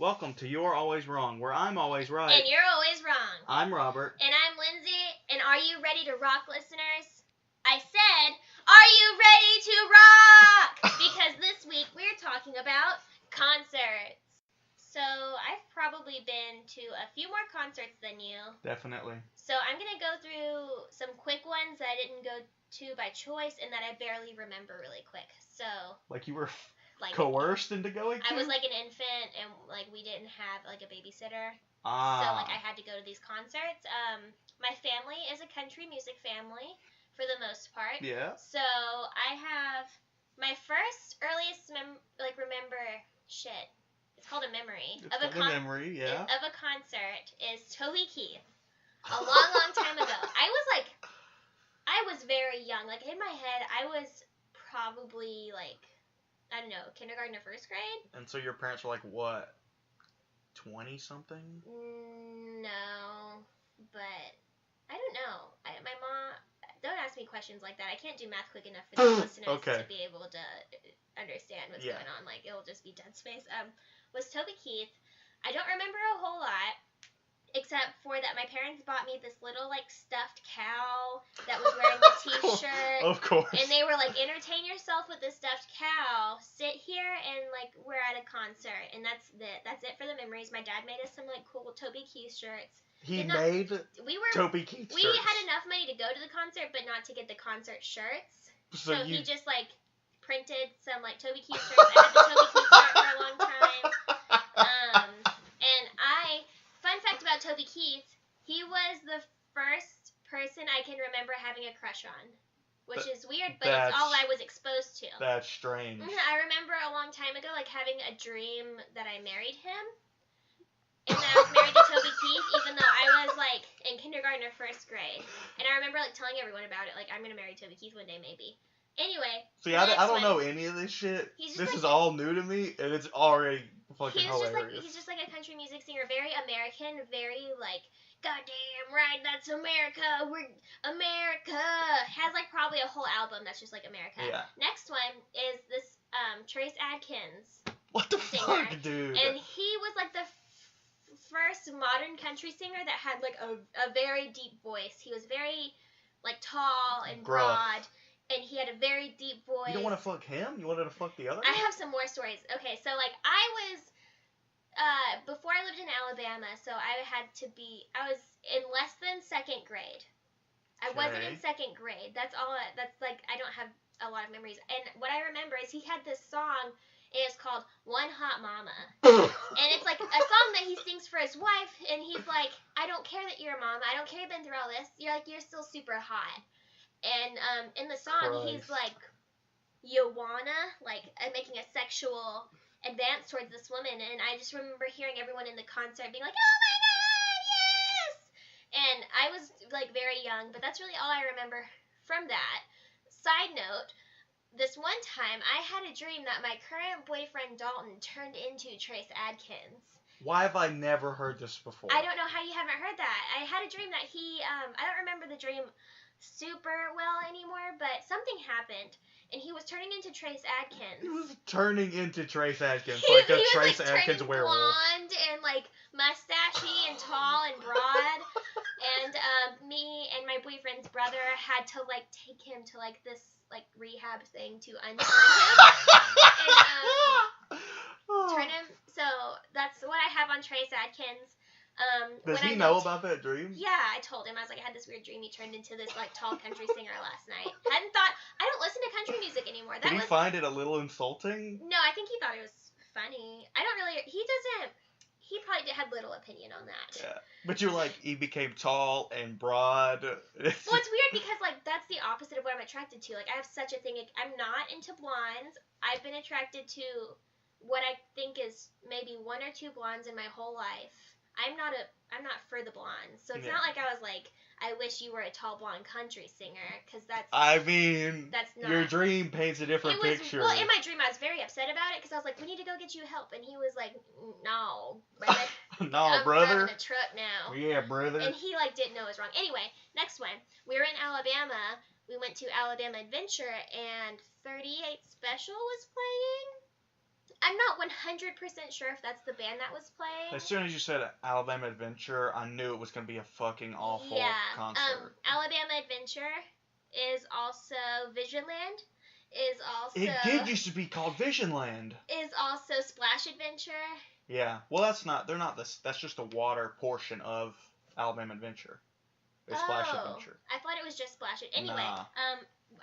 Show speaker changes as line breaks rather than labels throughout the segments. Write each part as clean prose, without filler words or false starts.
Welcome to You're Always Wrong, where I'm always right.
And you're always wrong.
I'm Robert.
And I'm Lindsay. And are you ready to rock, listeners? I said, are you ready to rock? Because this week we're talking about concerts. So I've probably been to a few more concerts than you.
Definitely.
So I'm going to go through some quick ones that I didn't go to by choice and that I barely remember really quick. So
like you were coerced into going to?
I was like an infant and like we didn't have like a babysitter.
Ah.
So like I had to go to these concerts. My family is a country music family for the most part.
Yeah.
So I have my first earliest it's called a memory.
It's called a memory, yeah.
Of a concert is Toby Keith. A long time ago. I was very young. Like in my head, I was probably like, I don't know, kindergarten or first grade.
And so your parents were like, what, 20-something?
No, but I don't know. My mom, don't ask me questions like that. I can't do math quick enough for the listeners to be able to understand what's going on. Like, it'll just be dead space. Was Toby Keith. I don't remember a whole lot, except for that my parents bought me this little, like, stuffed cow that was wearing a t-shirt.
Of course.
And they were like, entertain yourself with this stuffed cow. Sit here and, like, we're at a concert. And that's it. That's it for the memories. My dad made us some, like, cool Toby Keith shirts.
He made Toby Keith shirts.
We had enough money to go to the concert, but not to get the concert shirts. So he just, like, printed some, like, Toby Keith shirts. I had the Toby Keith shirt for a long time. Fun fact about Toby Keith, he was the first person I can remember having a crush on. Which is weird, but it's all I was exposed to.
That's strange.
I remember a long time ago, like, having a dream that I married him. And that I was married to Toby Keith, even though I was, like, in kindergarten or first grade. And I remember, like, telling everyone about it, like, I'm going to marry Toby Keith one day, maybe. Anyway.
See, I don't know any of this shit. This is all new to me, and it's already fucking hilarious.
He's just, like, a country music singer, very American, very, like, goddamn right, that's America, we're America. Has, like, probably a whole album that's just, like, America.
Yeah.
Next one is this, Trace Adkins.
What the fuck, dude?
And he was, like, the first modern country singer that had, like, a very deep voice. He was very, like, tall and broad, and he had a very deep voice.
You don't want to fuck him? You wanted to fuck the other
I
guy?
have some more stories. Okay, so, like, I was, before I lived in Alabama, so I was in less than second grade. I wasn't in second grade. That's like, I don't have a lot of memories. And what I remember is he had this song. It's called One Hot Mama. And it's like a song that he sings for his wife, and he's like, I don't care that you're a mama. I don't care you've been through all this. You're still super hot. And in the song, he's like, you wanna? Like, making a sexual advance towards this woman. And I just remember hearing everyone in the concert being like, oh my God, yes! And I was, like, very young, but that's really all I remember from that. Side note, this one time, I had a dream that my current boyfriend, Dalton, turned into Trace Adkins.
Why have I never heard this before?
I don't know how you haven't heard that. I had a dream that I don't remember the dream super well anymore, but something happened, and he was turning into Trace Adkins.
He was turning into Trace Adkins, like a Trace Adkins werewolf.
Blonde and, like, mustachy and tall and broad. And me and my boyfriend's brother had to, like, take him to, like, this, like, rehab thing to unturn him. And turn him. So that's what I have on Trace Adkins.
Does he know about that dream?
Yeah, I told him. I was like, I had this weird dream. He turned into this, like, tall country singer last night. I don't listen to country music anymore.
Did he find it a little insulting?
No, I think he thought it was funny. He probably had little opinion on that.
Yeah. But you're like, he became tall and broad.
Well, it's weird because, like, that's the opposite of what I'm attracted to. Like, I have such a thing. Like, I'm not into blondes. I've been attracted to what I think is maybe one or two blondes in my whole life. I'm not for the blondes. So it's not like I was like, I wish you were a tall blonde country singer, because that's not.
Your dream paints a different picture.
Well, in my dream, I was very upset about it, because I was like, we need to go get you help. And he was like, no, brother.
No, brother.
I'm driving a truck now.
Yeah, brother.
And he, like, didn't know it was wrong. Anyway, next one. We were in Alabama. We went to Alabama Adventure, and 38 Special was playing. I'm not 100% sure if that's the band that was playing.
As soon as you said Alabama Adventure, I knew it was going to be a fucking awful concert.
Alabama Adventure is also Visionland. Is also...
It did used to be called Visionland.
Is also Splash Adventure.
Yeah. Well, they're not this. That's just the water portion of Alabama Adventure. It's Splash Adventure.
I thought it was just Splash. Anyway,
nah.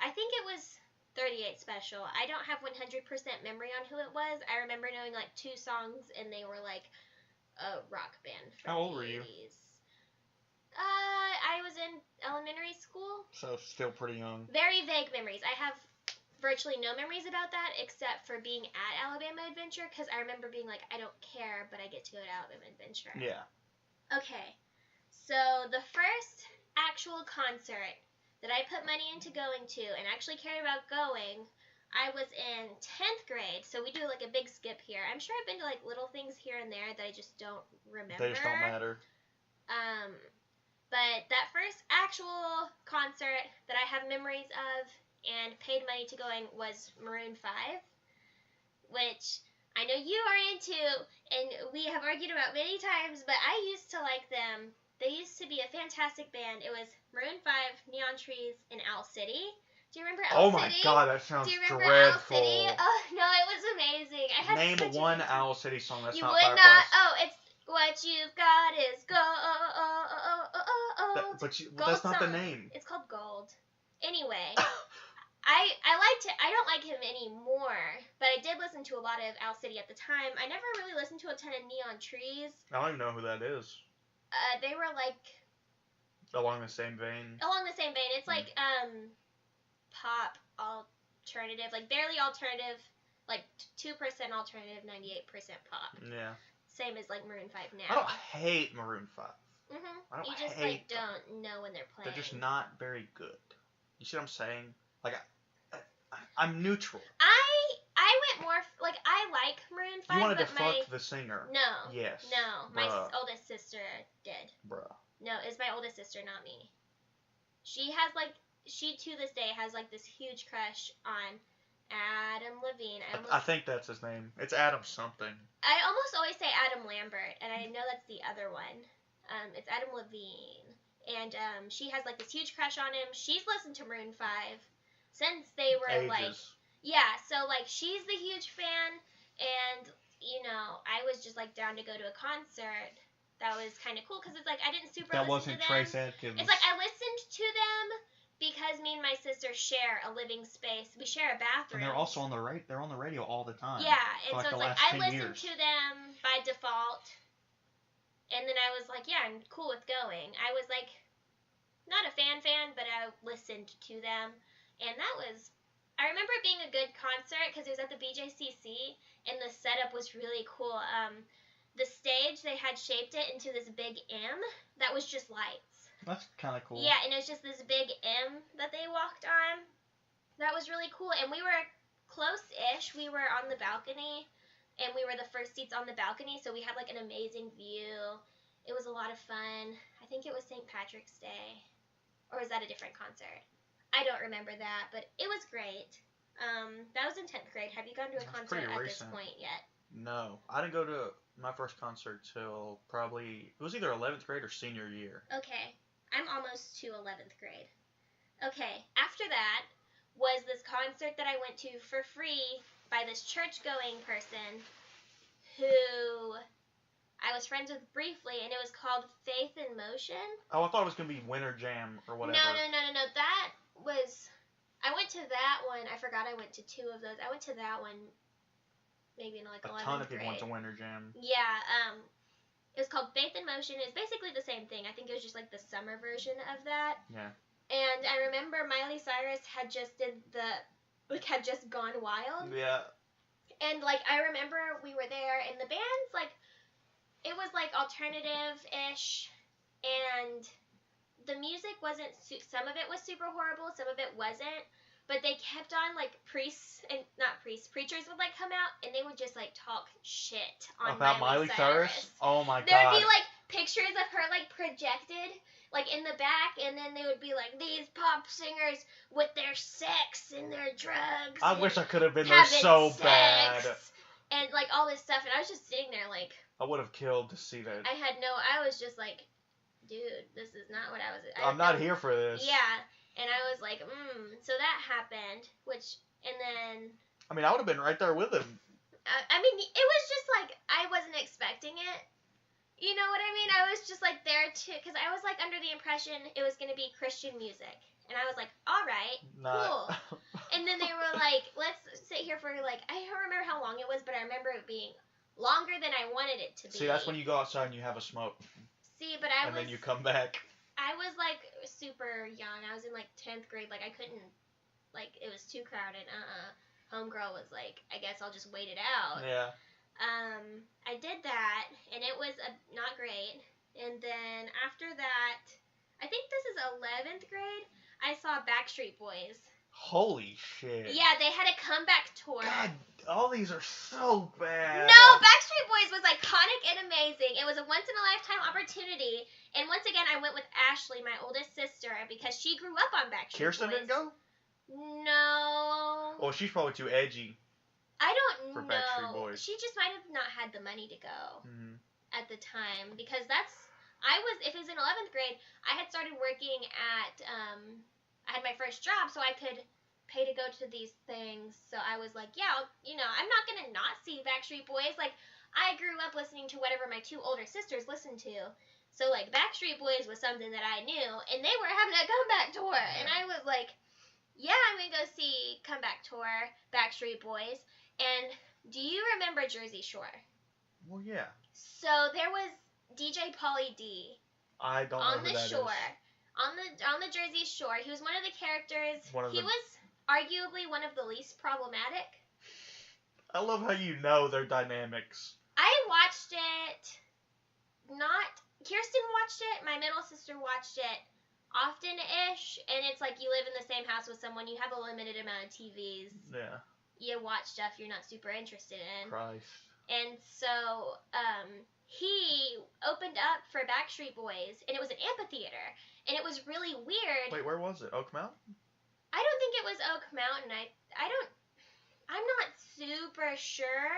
I think it was 38 Special. I don't have 100% memory on who it was. I remember knowing like 2 songs, and they were like a rock band from
How old
the
were you?
80s. I was in elementary school.
So still pretty young.
Very vague memories. I have virtually no memories about that except for being at Alabama Adventure, because I remember being like, I don't care, but I get to go to Alabama Adventure.
Yeah.
Okay. So the first actual concert that I put money into going to and actually cared about going, I was in 10th grade. So we do like a big skip here. I'm sure I've been to like little things here and there that I just don't remember.
They just don't matter.
But that first actual concert that I have memories of and paid money to going was Maroon 5, which I know you are into, and we have argued about many times, but I used to like them. They used to be a fantastic band. It was Maroon 5, Neon Trees, and Owl City. Do you remember Owl City?
Oh my god, that sounds dreadful.
Do you remember Owl City? Oh, no, it was amazing.
Name one Owl City song that's
you
not
would
Fireflies.
not. Oh, it's What You've Got Is Gold.
That's not the name.
It's called Gold. Anyway, I liked it. I don't like him anymore, but I did listen to a lot of Owl City at the time. I never really listened to a ton of Neon Trees.
I don't even know who that is.
They were like
along the same vein.
It's like pop alternative, like barely alternative, like 2% alternative, 98% pop.
Yeah.
Same as like Maroon 5 now.
I don't hate Maroon 5.
Mhm. You just like don't know when they're playing.
They're just not very good. You see what I'm saying? Like I'm neutral.
I went more like I like Maroon 5.
You wanted to fuck the singer?
No.
Yes.
No, my oldest sister did.
Bruh.
No, it's my oldest sister, not me. She to this day has like this huge crush on Adam Levine.
I think that's his name. It's Adam something.
I almost always say Adam Lambert, and I know that's the other one. It's Adam Levine. And she has like this huge crush on him. She's listened to Maroon 5 since they were
Ages.
like... Yeah, so like she's the huge fan, and you know, I was just like down to go to a concert. That was kind of cool because it's like I didn't super listen to them. That wasn't Trace Adkins. It's like I listened to them because me and my sister share a living space. We share a bathroom.
And they're also on the they're on the radio all the time.
Yeah, and
so
it's like I listened to them by default. And then I was like, yeah, I'm cool with going. I was like not a fan, but I listened to them, and that was I remember it being a good concert because it was at the BJCC, and the setup was really cool. The stage, they had shaped it into this big M that was just lights.
That's kind of cool.
Yeah, and it was just this big M that they walked on. That was really cool, and we were close-ish. We were on the balcony, and we were the first seats on the balcony, so we had like an amazing view. It was a lot of fun. I think it was St. Patrick's Day, or was that a different concert? I don't remember that, but it was great. That was in 10th grade. Have you gone to a concert at this point yet?
No. I didn't go to my first concert till probably, it was either 11th grade or senior year.
Okay. I'm almost to 11th grade. Okay. After that was this concert that I went to for free by this church-going person who I was friends with briefly, and it was called Faith in Motion.
Oh, I thought it was going to be Winter Jam or whatever.
No. That was... I went to that one. I forgot I went to 2 of those. I went to that one maybe in like 11th grade. A ton of people went to
Winter Jam.
Yeah. It was called Faith in Motion. It's basically the same thing. I think it was just like the summer version of that.
Yeah.
And I remember Miley Cyrus had just gone wild.
Yeah.
And like I remember we were there, and the band's like, it was like alternative-ish, and the music wasn't, some of it was super horrible, some of it wasn't, but they kept on, like, preachers would, like, come out, and they would just, like, talk shit on
about Miley Cyrus? Oh, my God.
There would be, like, pictures of her, like, projected, like, in the back, and then they would be like, these pop singers with their sex and their drugs.
I wish I could have been there so bad.
and like all this stuff, and I was just sitting there like.
I would have killed to see that.
I was just like, dude, this is not what I was.
I'm not here for this.
Yeah, and I was like, so that happened, and then.
I mean, I would have been right there with him.
I mean, it was just like, I wasn't expecting it. You know what I mean? I was just like there too, because I was like under the impression it was going to be Christian music. And I was like, all right, cool. And then they were like, let's sit here for like, I don't remember how long it was, but I remember it being longer than I wanted it to be.
See, that's when you go outside and you have a smoke.
See, but
and then you come back.
I was like super young. I was in like 10th grade. Like I couldn't, like it was too crowded. Homegirl was like, I guess I'll just wait it out.
Yeah.
I did that, and it was not great. And then after that, I think this is 11th grade, I saw Backstreet Boys.
Holy shit.
Yeah, they had a comeback tour.
God, all these are so bad.
No, Backstreet Boys was iconic and amazing. It was a once-in-a-lifetime opportunity. And once again, I went with Ashley, my oldest sister, because she grew up on Backstreet Boys.
Kirsten didn't go?
No.
Well, she's probably too edgy.
I don't
for
know.
Backstreet Boys.
She just might have not had the money to go at the time, because if it was in 11th grade, I had started working at, I had my first job, so I could pay to go to these things. So I was like, yeah, I'm not going to not see Backstreet Boys. Like, I grew up listening to whatever my two older sisters listened to. So, like, Backstreet Boys was something that I knew, and they were having a comeback tour. And I was like, yeah, I'm going to go see comeback tour, Backstreet Boys. And do you remember Jersey Shore?
Well, yeah.
So there was DJ Pauly D.
I don't know who that is.
On the Jersey Shore. He was one of the characters. He was arguably one of the least problematic.
I love how you know their dynamics.
I watched it. Kirsten watched it. My middle sister watched it often-ish. And it's like you live in the same house with someone. You have a limited amount of TVs.
Yeah.
You watch stuff you're not super interested in.
Christ.
And so, he opened up for Backstreet Boys, and it was an amphitheater, and it was really weird.
Wait, where was it? Oak Mountain?
I don't think it was Oak Mountain. I'm not super sure.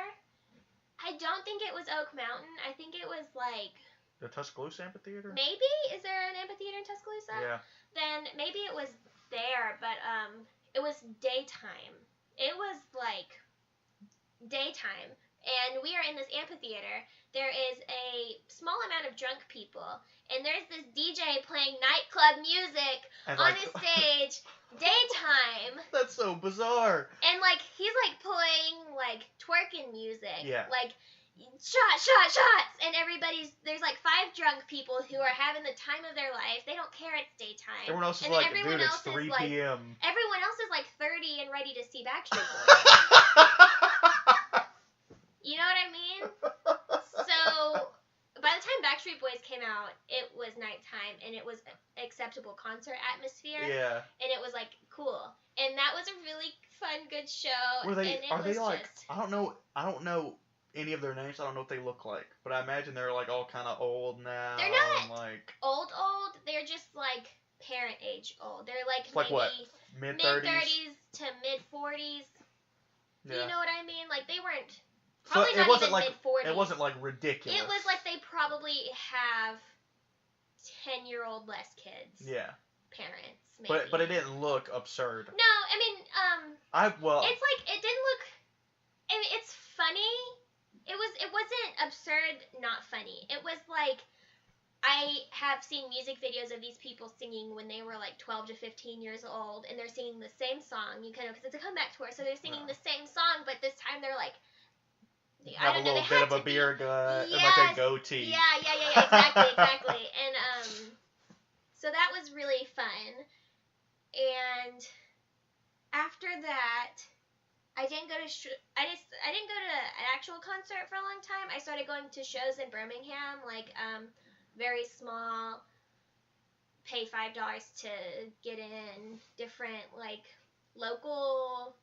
I don't think it was Oak Mountain. I think it was like...
The Tuscaloosa Amphitheater?
Maybe? Is there an amphitheater in Tuscaloosa?
Yeah.
Then maybe it was there, but it was daytime. It was like daytime, and we are in this amphitheater. There is a small amount of drunk people, and there's this DJ playing nightclub music on a stage, daytime.
That's so bizarre.
And like he's like playing like twerking music.
Yeah.
Like shots, and there's like 5 drunk people who are having the time of their life. They don't care it's daytime.
Everyone else is like, dude, it's 3 p.m.
Everyone else is like 30 and ready to see Backstreet Boys. You know what I mean? So by the time Backstreet Boys came out, it was nighttime, and it was acceptable concert atmosphere.
Yeah.
And it was like cool, and that was a really fun, good show.
Are they like? I don't know any of their names. I don't know what they look like, but I imagine they're like all kind of old now.
They're not
like
old. They're just like parent age old. They're like
it's maybe what, mid-30s
to mid-40s.
Yeah.
You know what I mean? Like they weren't
so
probably not even mid-40s.
It wasn't like ridiculous.
It was like they probably have 10-year-old less kids.
Yeah.
Parents, maybe.
But it didn't look absurd.
No, I mean, it's like it didn't look. I mean, it's funny. It wasn't absurd, not funny. It was like I have seen music videos of these people singing when they were like 12 to 15 years old, and they're singing the same song. Because it's a comeback tour, so they're singing the same song, but this time they're like.
Have a little bit of a beer gut and like a goatee.
Yeah, exactly. And so that was really fun. And after that, I didn't go to an actual concert for a long time. I started going to shows in Birmingham, like very small, pay $5 to get in, different like local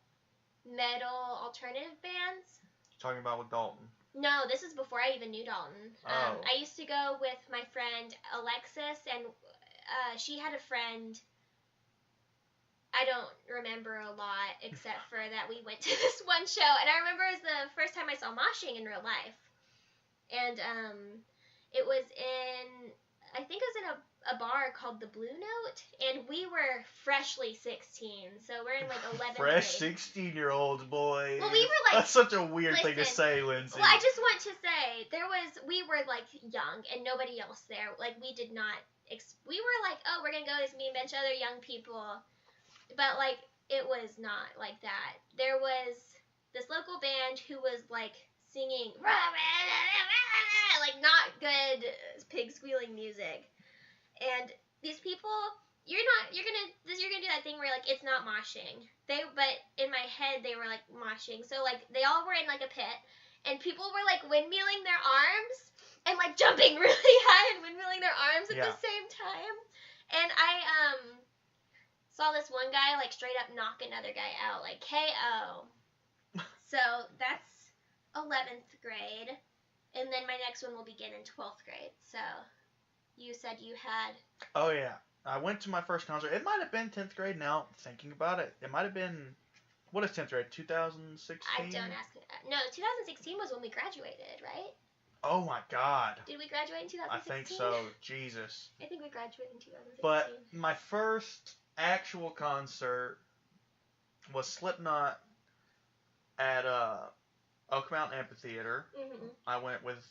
metal alternative bands.
Talking about with Dalton.
No, this is before I even knew Dalton. I used to go with my friend Alexis, and she had a friend I don't remember a lot except for that we went to this one show, and I remember it was the first time I saw moshing in real life. And it was in, I think it was in a bar called the Blue Note, and we were freshly 16, so we're in like 11th
Fresh
grade.
16-year-olds, boys.
Well, we were like,
that's such a weird thing to say, Lindsay.
Well, I just want to say we were like young and nobody else there. Like we did not. We were like, oh, we're gonna go with me and a bunch of other young people, but like it was not like that. There was this local band who was like singing like not good pig squealing music, and these people, you're gonna do that thing where like it's not moshing. But in my head they were like moshing. So like they all were in like a pit, and people were like windmilling their arms and like jumping really high and windmilling their arms at the same time. And I saw this one guy like straight up knock another guy out, like KO. So that's 11th grade, and then my next one will begin in 12th grade. So you said you had.
Oh yeah, I went to my first concert. It might have been 10th grade. Now thinking about it, it might have been. What is 10th grade? 2016.
I don't ask me that. No, 2016 was when we graduated, right?
Oh my God.
Did we graduate in 2016?
I think so. Jesus.
I think we graduated in 2016.
But my first actual concert was Slipknot at Oak Mountain Amphitheater.
Mm-hmm.
I went with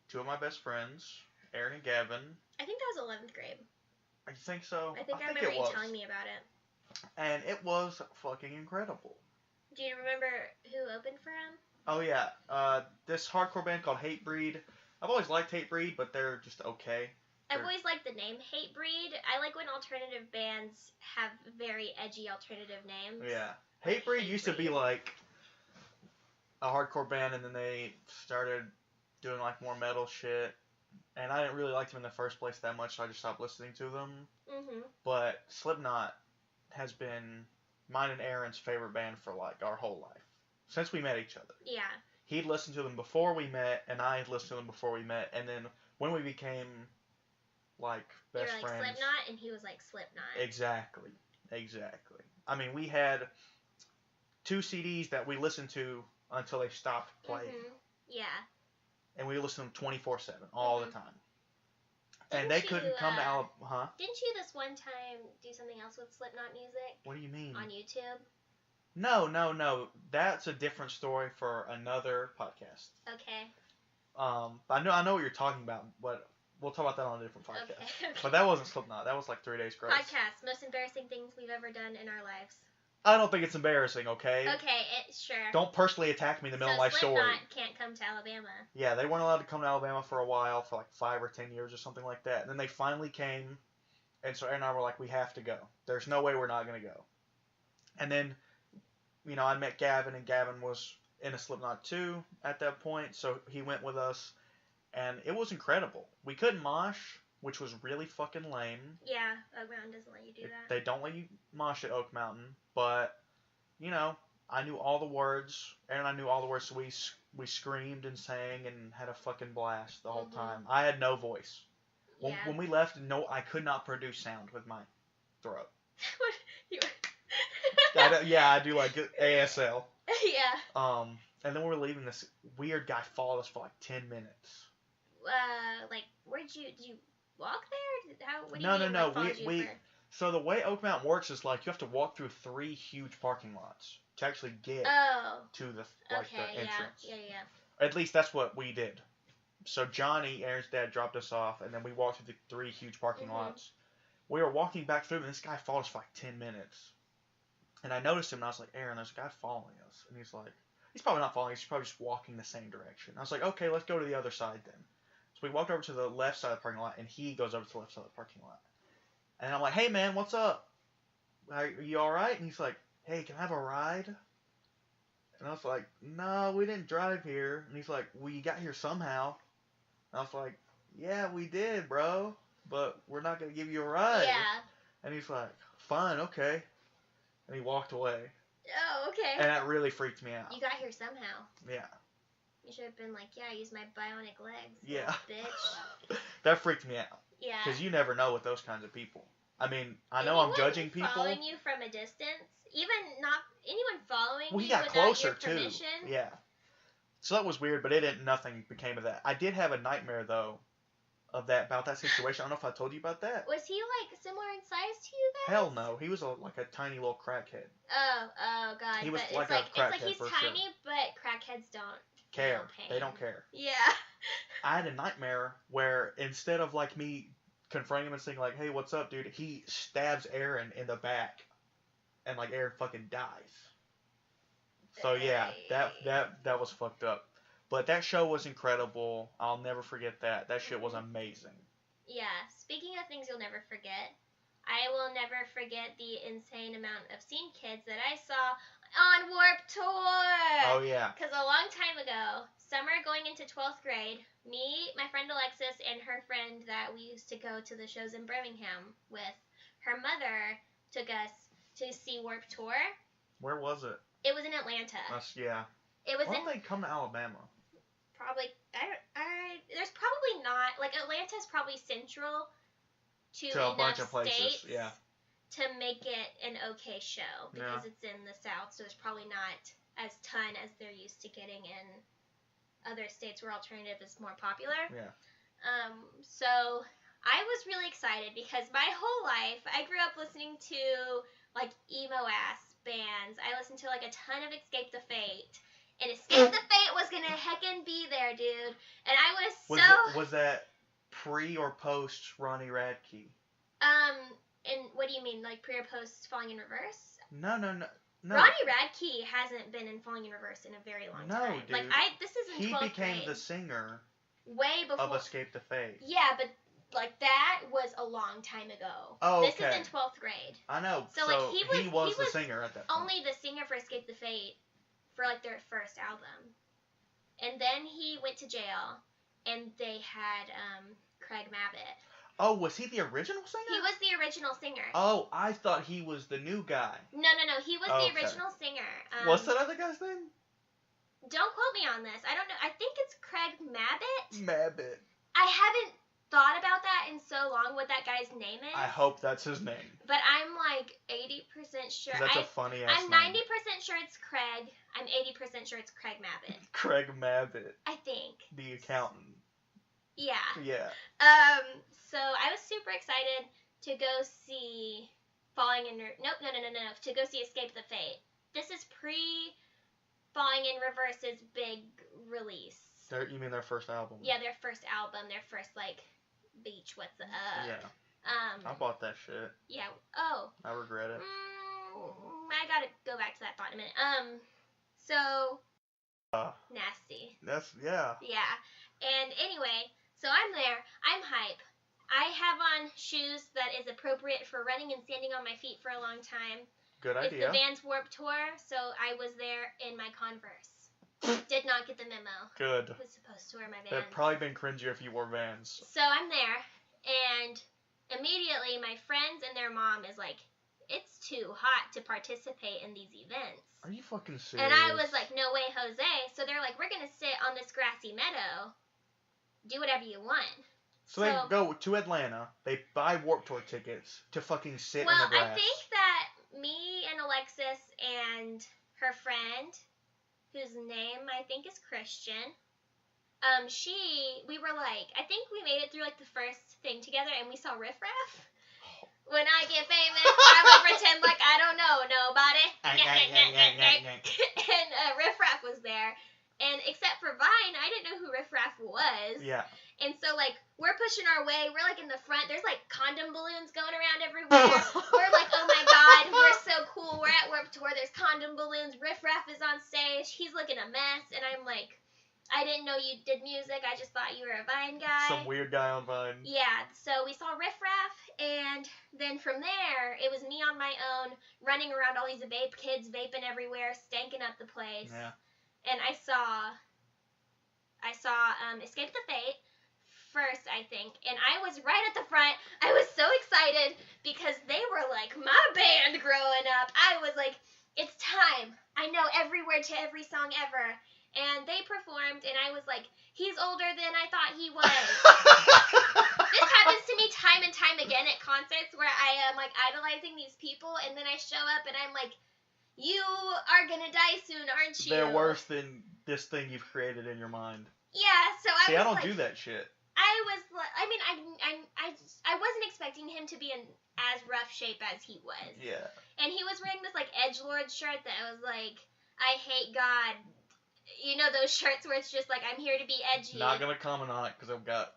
two of my best friends, Aaron and Gavin.
I think that was 11th grade.
I think so.
I think I remember you telling me about it.
And it was fucking incredible.
Do you remember who opened for him?
Oh yeah, this hardcore band called Hatebreed. I've always liked Hatebreed, but they're just okay.
I've always liked the name Hatebreed. I like when alternative bands have very edgy alternative names.
Yeah. Hatebreed used to be like a hardcore band, and then they started doing like more metal shit. And I didn't really like them in the first place that much, so I just stopped listening to them.
Mm-hmm.
But Slipknot has been mine and Aaron's favorite band for like our whole life. Since we met each other.
Yeah.
He'd listened to them before we met, and I had listened to them before we met, and then when we became like best
friends. You were like
friends.
Slipknot, and he was like Slipknot.
Exactly. I mean, we had 2 CDs that we listened to until they stopped playing.
Mm-hmm. Yeah.
And we listened to them 24/7 all the time. And they couldn't come to Alabama. Huh?
Didn't you this one time do something else with Slipknot music?
What do you mean?
On YouTube?
No. That's a different story for another podcast.
Okay.
I know what you're talking about, but we'll talk about that on a different podcast.
Okay.
But that wasn't Slipknot. That was like 3 Days Grace.
Podcast. Most embarrassing things we've ever done in our lives.
I don't think it's embarrassing, okay?
Okay, sure.
Don't personally attack me in the middle of my story.
Slipknot can't come to Alabama.
Yeah, they weren't allowed to come to Alabama for a while, for like 5 or 10 years or something like that. And then they finally came, and so Aaron and I were like, we have to go. There's no way we're not going to go. And then, you know, I met Gavin, and Gavin was in a Slipknot too at that point, so he went with us, and it was incredible. We couldn't mosh, which was really fucking lame.
Yeah, Oak Mountain doesn't let you do that.
They don't let you mosh at Oak Mountain, but, you know, I knew all the words. Aaron and I knew all the words, so we screamed and sang and had a fucking blast the whole time. I had no voice. When we left, I could not produce sound with my throat. I do like ASL.
Yeah.
And then we were leaving, this weird guy followed us for like 10 minutes.
Like, did you walk there?
No. So the way Oak Mountain works is like you have to walk through 3 huge parking lots to actually get to the entrance.
Yeah.
At least that's what we did. So Johnny, Aaron's dad, dropped us off, and then we walked through the 3 huge parking lots. We were walking back through, and this guy followed us for like 10 minutes. And I noticed him, and I was like, Aaron, there's a guy following us. And he's like, he's probably not following us, he's probably just walking the same direction. I was like, okay, let's go to the other side then. So we walked over to the left side of the parking lot, and he goes over to the left side of the parking lot. And I'm like, hey, man, what's up? Are you all right? And he's like, hey, can I have a ride? And I was like, no, we didn't drive here. And he's like, well, you got here somehow. And I was like, yeah, we did, bro, but we're not going to give you a ride.
Yeah.
And he's like, fine, okay. And he walked away.
Oh, okay.
And that really freaked me out.
You got here somehow.
Yeah.
You should have been like, yeah, I used my bionic legs.
Yeah.
Bitch.
That freaked me out.
Yeah.
Because you never know with those kinds of people. I mean, I know I'm judging people.
Following you from a distance, even not anyone following
well, he
you
got
without
closer
your permission.
too. Yeah. So that was weird, but nothing became of that. I did have a nightmare though about that situation. I don't know if I told you about that.
Was he like similar in size to you guys?
Hell no, he was like a tiny little crackhead.
Oh god.
He was
but
like
it's
a crackhead
he's
for
tiny,
sure.
but crackheads don't
care.
Pain.
They don't care.
Yeah.
I had a nightmare where instead of like me confronting him and saying like, "Hey, what's up, dude?" he stabs Aaron in the back, and like Aaron fucking dies. So yeah, that was fucked up. But that show was incredible. I'll never forget that. That shit was amazing.
Yeah. Speaking of things you'll never forget, I will never forget the insane amount of Scene Kids that I saw on Warped Tour.
Oh yeah.
Because a long time ago, summer going into 12th grade, me, my friend Alexis, and her friend that we used to go to the shows in Birmingham with, her mother took us to see Warped Tour.
Where was it?
It was in Atlanta.
Yeah.
It was
Why don't they come to Alabama?
Probably, there's probably not, like, Atlanta's probably central to
a bunch of
states,
places, yeah,
to make it an okay show, because it's in the South, so there's probably not as ton as they're used to getting in other states where alternative is more popular.
Yeah.
So I was really excited because my whole life I grew up listening to like emo ass bands. I listened to like a ton of Escape the Fate. And Escape the Fate was gonna heckin' be there, dude. And I
was that pre or post Ronnie Radke?
And what do you mean, like pre or post Falling in Reverse?
No.
Ronnie Radke hasn't been in Falling in Reverse in a very long time.
Dude.
Like this is in 12th grade. He became
the singer.
Way before.
Of Escape the Fate.
Yeah, but like that was a long time ago.
Oh, okay.
This is in 12th grade.
I know.
So like he was
the singer at that point.
Only the singer for Escape the Fate for like their first album. And then he went to jail and they had Craig Mabbitt.
Oh, was he the original singer?
He was the original singer.
Oh, I thought he was the new guy.
No. He was the original singer.
What's that other guy's name?
Don't quote me on this. I don't know. I think it's Craig Mabbitt.
Mabbitt.
I haven't thought about that in so long what that guy's name is.
I hope that's his name.
But I'm like 80% sure.
That's a funny ass
I'm
name.
90% sure it's Craig. I'm 80% sure it's Craig Mabbitt.
Craig Mabbitt.
I think.
The accountant.
Yeah.
Yeah.
So I was super excited to go see to go see Escape the Fate. This is pre Falling in Reverse's big release.
You mean their first album?
Yeah, their first album, their first like Beach What's Up.
Yeah. I bought that shit.
Yeah. Oh.
I regret it.
I gotta go back to that thought in a minute. So. Nasty.
Yeah.
Yeah. And anyway, so I'm there. I'm hype. I have on shoes that is appropriate for running and standing on my feet for a long time.
Good idea.
It's the Vans Warped Tour, so I was there in my Converse. Did not get the memo.
Good.
I was supposed to wear my Vans.
It'd probably been cringier if you wore Vans.
So I'm there, and immediately my friends and their mom is like, it's too hot to participate in these events.
Are you fucking serious?
And I was like, no way, Jose. So they're like, we're going to sit on this grassy meadow. Do whatever you want.
So they go to Atlanta, they buy Warped Tour tickets to fucking sit in the grass.
Well, I think that me and Alexis and her friend, whose name I think is Christian, we were like, I think we made it through like the first thing together and we saw Riff Raff. When I get famous, I will pretend like I don't know nobody. And Riff Raff was there. And except for Vine, I didn't know who Riff Raff was.
Yeah.
And so, like, we're pushing our way. We're, like, in the front. There's, like, condom balloons going around everywhere. We're like, oh, my God, we're so cool. We're at Warped Tour. There's condom balloons. Riff Raff is on stage. He's looking a mess. And I'm like, I didn't know you did music. I just thought you were a Vine guy.
Some weird guy on Vine.
Yeah. So we saw Riff Raff. And then from there, it was me on my own, running around all these vape kids, vaping everywhere, stanking up the place.
Yeah.
And I saw Escape the Fate first, I think, and I was right at the front. I was so excited because they were like my band growing up. I was like, it's time. I know every word to every song ever. And they performed, and I was like, he's older than I thought he was. This happens to me time and time again at concerts where I like idolizing these people, and then I show up and I'm like, you are gonna die soon, aren't you?
They're worse than this thing you've created in your mind.
Yeah, so
See, I
was
don't
like,
do that shit.
I was like, I mean, I wasn't expecting him to be in as rough shape as he was.
Yeah.
And he was wearing this like edgelord shirt that was like, I hate God. You know those shirts where it's just like, I'm here to be edgy.
Not gonna comment on it because I've got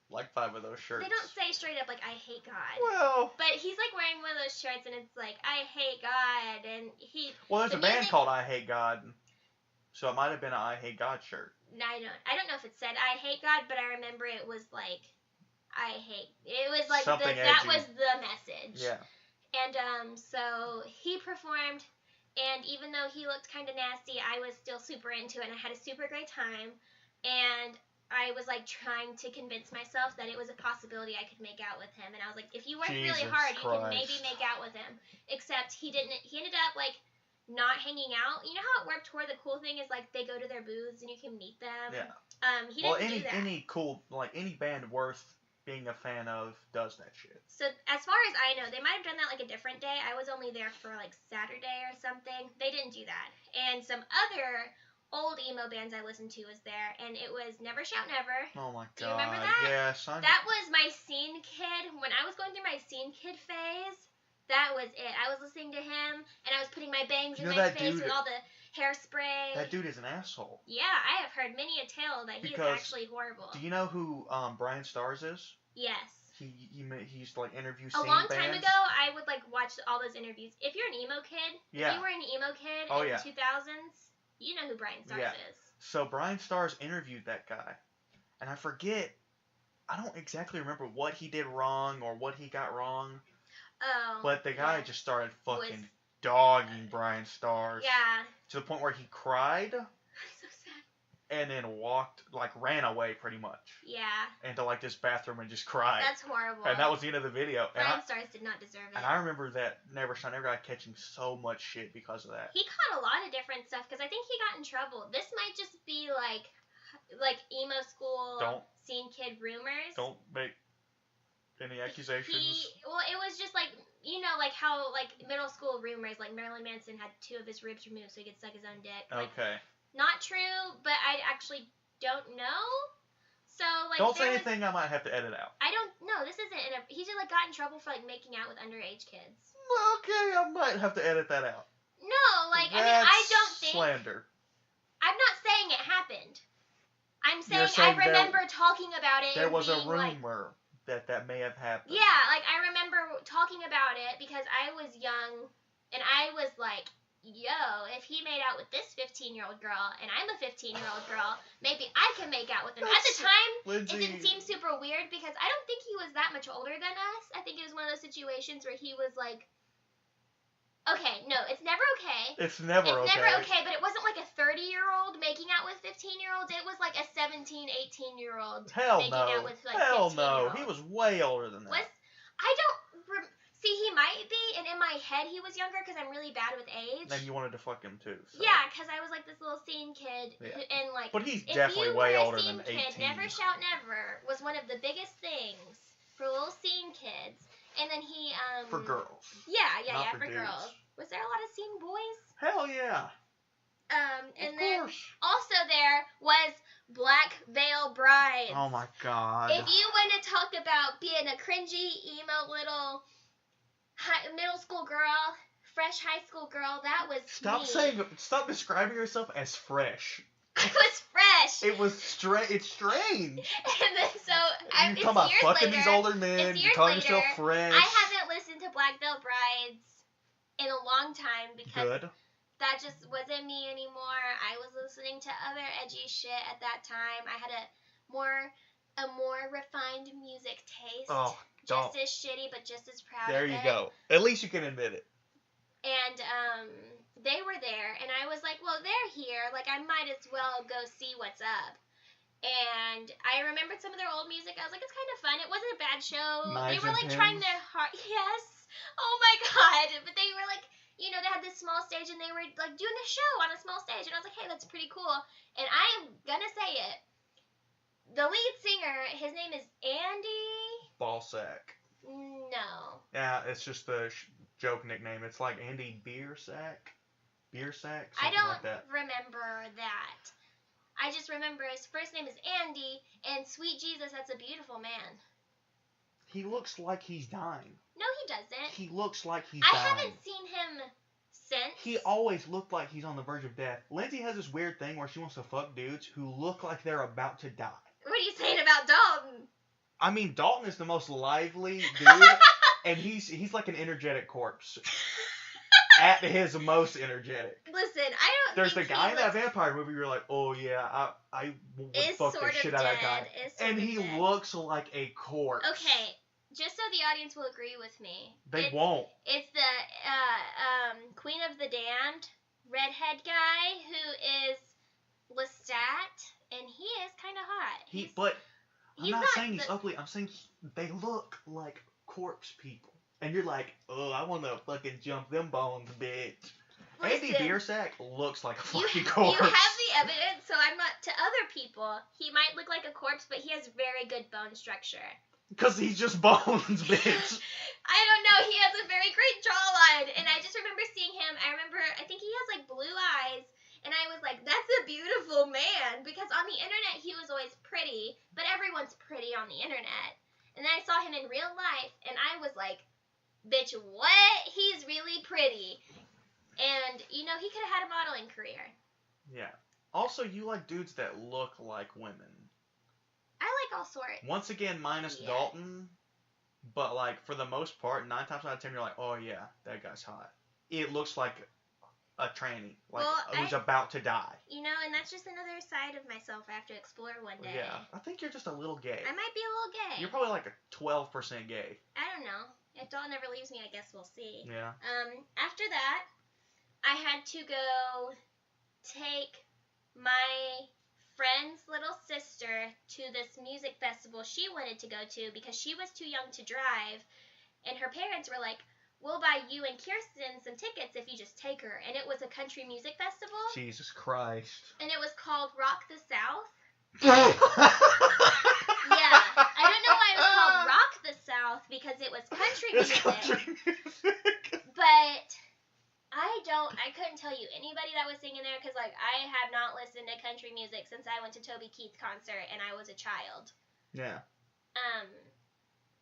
like 5 of those shirts.
They don't say straight up like, I hate God.
Well.
But he's like wearing one of those shirts and it's like, I hate God, and he.
Well, there's a band called I Hate God, so it might have been an I Hate God shirt.
No, I don't know if it said I hate God, but I remember it was like, it was like
something
that
edgy.
was the message.
Yeah.
And so he performed, and even though he looked kind of nasty, I was still super into it, and I had a super great time, and I was like trying to convince myself that it was a possibility I could make out with him, and I was like, if you work really hard, you can maybe make out with him. Except he didn't. He ended up like not hanging out. You know how at Warped Tour the cool thing is like they go to their booths and you can meet them.
Yeah.
He didn't do that.
Any band worth being a fan of does that shit.
So as far as I know, they might have done that like a different day. I was only there for like Saturday or something. They didn't do that. And some other old emo bands I listened to was there, and it was Never Shout Never.
Oh my god.
Do you remember that?
Yes.
That was my scene kid. When I was going through my scene kid phase, that was it. I was listening to him, and I was putting my bangs in my face with all the hairspray.
That dude is an asshole.
Yeah, I have heard many a tale that he is actually horrible.
Do you know who Brian Stars is?
Yes.
He used to like interview scene
A long
bands.
time ago, I would like watch all those interviews. If you're an emo kid, if you were an emo kid in the 2000s, you know who Brian Stars is.
So Brian Stars interviewed that guy, and I forget. I don't exactly remember what he did wrong or what he got wrong.
Oh.
But the guy just started fucking dogging Brian Stars.
Yeah.
To the point where he cried.
So sad.
And then ran away pretty much.
Yeah.
Into like this bathroom and just cried.
That's horrible.
And that was the end of the video.
Brian Stars did not deserve it.
And I remember that Never Shout Never got catching so much shit because of that.
He caught a lot of different stuff because I think he got in trouble. This might just be like emo school scene kid rumors.
Don't make any accusations.
Well, it was just like, you know, like how like middle school rumors, like Marilyn Manson had 2 of his ribs removed so he could suck his own dick. Like,
okay.
Not true, but I actually don't know. So like.
Don't say anything I might have to edit out.
I don't. No, this isn't. He just like got in trouble for like making out with underage kids.
Okay, I might have to edit that out.
No, like I don't think.
Slander.
I'm not saying it happened. I'm saying I remember talking about it.
There was a rumor that may have happened.
Yeah, like I remember talking about it because I was young and I was like, yo, if he made out with this 15-year-old girl and I'm a 15-year-old girl, maybe I can make out with him. At the time,
Lindsay,
it didn't seem super weird because I don't think he was that much older than us. I think it was one of those situations where he was like, okay, no, it's never okay.
It's never okay,
but it wasn't like a 30-year-old making out with 15-year-olds. It was like a 17, 18-year-old making out with like 15-year-olds.
Hell no. He was way older than that.
I don't... See, he might be, and in my head he was younger because I'm really bad with age.
And you wanted to fuck him too. So.
Yeah, because I was like this little scene kid, and like.
But he's definitely way older than 18.
Kid, Never Shout Never was one of the biggest things for little scene kids, and then he
For girls.
Yeah,
for dudes.
girls. Was there a lot of scene boys?
Hell yeah.
And then also there was Black Veil Brides.
Oh my god.
If you want to talk about being a cringy emo little middle school girl, fresh high school girl, that was me.
Stop describing yourself as fresh.
I was fresh.
It's strange.
And then
you come about fucking these older men. You call yourself fresh.
I haven't listened to Black Veil Brides in a long time because that just wasn't me anymore. I was listening to other edgy shit at that time. I had a more refined music taste.
Oh.
Just as shitty, but just as proud of it.
There you go. At least you can admit it.
And they were there, and I was like, well, they're here. Like, I might as well go see what's up. And I remembered some of their old music. I was like, it's kind of fun. It wasn't a bad show. They were, like, trying their hard... Yes. Oh, my God. But they were, like, you know, they had this small stage, and they were, like, doing a show on a small stage. And I was like, hey, that's pretty cool. And I am gonna say it. The lead singer, his name is Andy...
Ballsack.
No, No.
Yeah, it's just the joke nickname. It's like Andy Beersack, something
I don't
like that.
remember that. I just remember his first name is Andy, and sweet Jesus, that's a beautiful man.
He looks like he's dying.
No, he doesn't.
He looks like he's
I
dying.
haven't seen him since.
He always looked like he's on the verge of death. Lindsay has this weird thing where she wants to fuck dudes who look like they're about to die.
What are you saying about Dalton?
I mean, Dalton is the most lively dude, and he's like an energetic corpse. At his most energetic.
Listen, I don't
There's
think
the guy in that vampire movie you're like, oh yeah, I would fuck the shit out of that guy. And he looks like a corpse.
Okay, just so the audience will agree with me.
They won't.
It's the Queen of the Damned redhead guy who is Lestat, and he is kind of hot.
But I'm not saying he's ugly. I'm saying they look like corpse people. And you're like, oh, I want to fucking jump them bones, bitch.
Listen,
Andy Beersack looks like a fucking corpse.
You have the evidence, so I'm not. To other people, he might look like a corpse, but he has very good bone structure.
Because he's just bones, bitch.
I don't know. He has a very great jawline, and I just remember seeing him. I think he has like blue eyes, and I was like, that's a beautiful man. Because on the internet, he was always pretty, but everyone's pretty on the internet. And then I saw him in real life, and I was like, bitch, what? He's really pretty. And, you know, he could have had a modeling career.
Yeah. Also, you like dudes that look like women.
I like all sorts.
Once again, minus Dalton. But, like, for the most part, 9 times out of 10, you're like, oh, yeah, that guy's hot. It looks like a tranny. Like, who's about to die.
You know, and that's just another side of myself I have to explore one day.
Yeah. I think you're just a little gay.
I might be a little gay.
You're probably like a 12% gay.
I don't know. If Dalton never leaves me, I guess we'll see.
Yeah.
After that, I had to go take my friend's little sister to this music festival she wanted to go to because she was too young to drive, and her parents were like, we'll buy you and Kirsten some tickets if you just take her. And it was a country music festival.
Jesus Christ.
And it was called Rock the South.
Yeah.
I don't know why it was called Rock the South because it was country music. But I couldn't tell you anybody that was singing there because, like, I have not listened to country music since I went to Toby Keith concert and I was a child.
Yeah.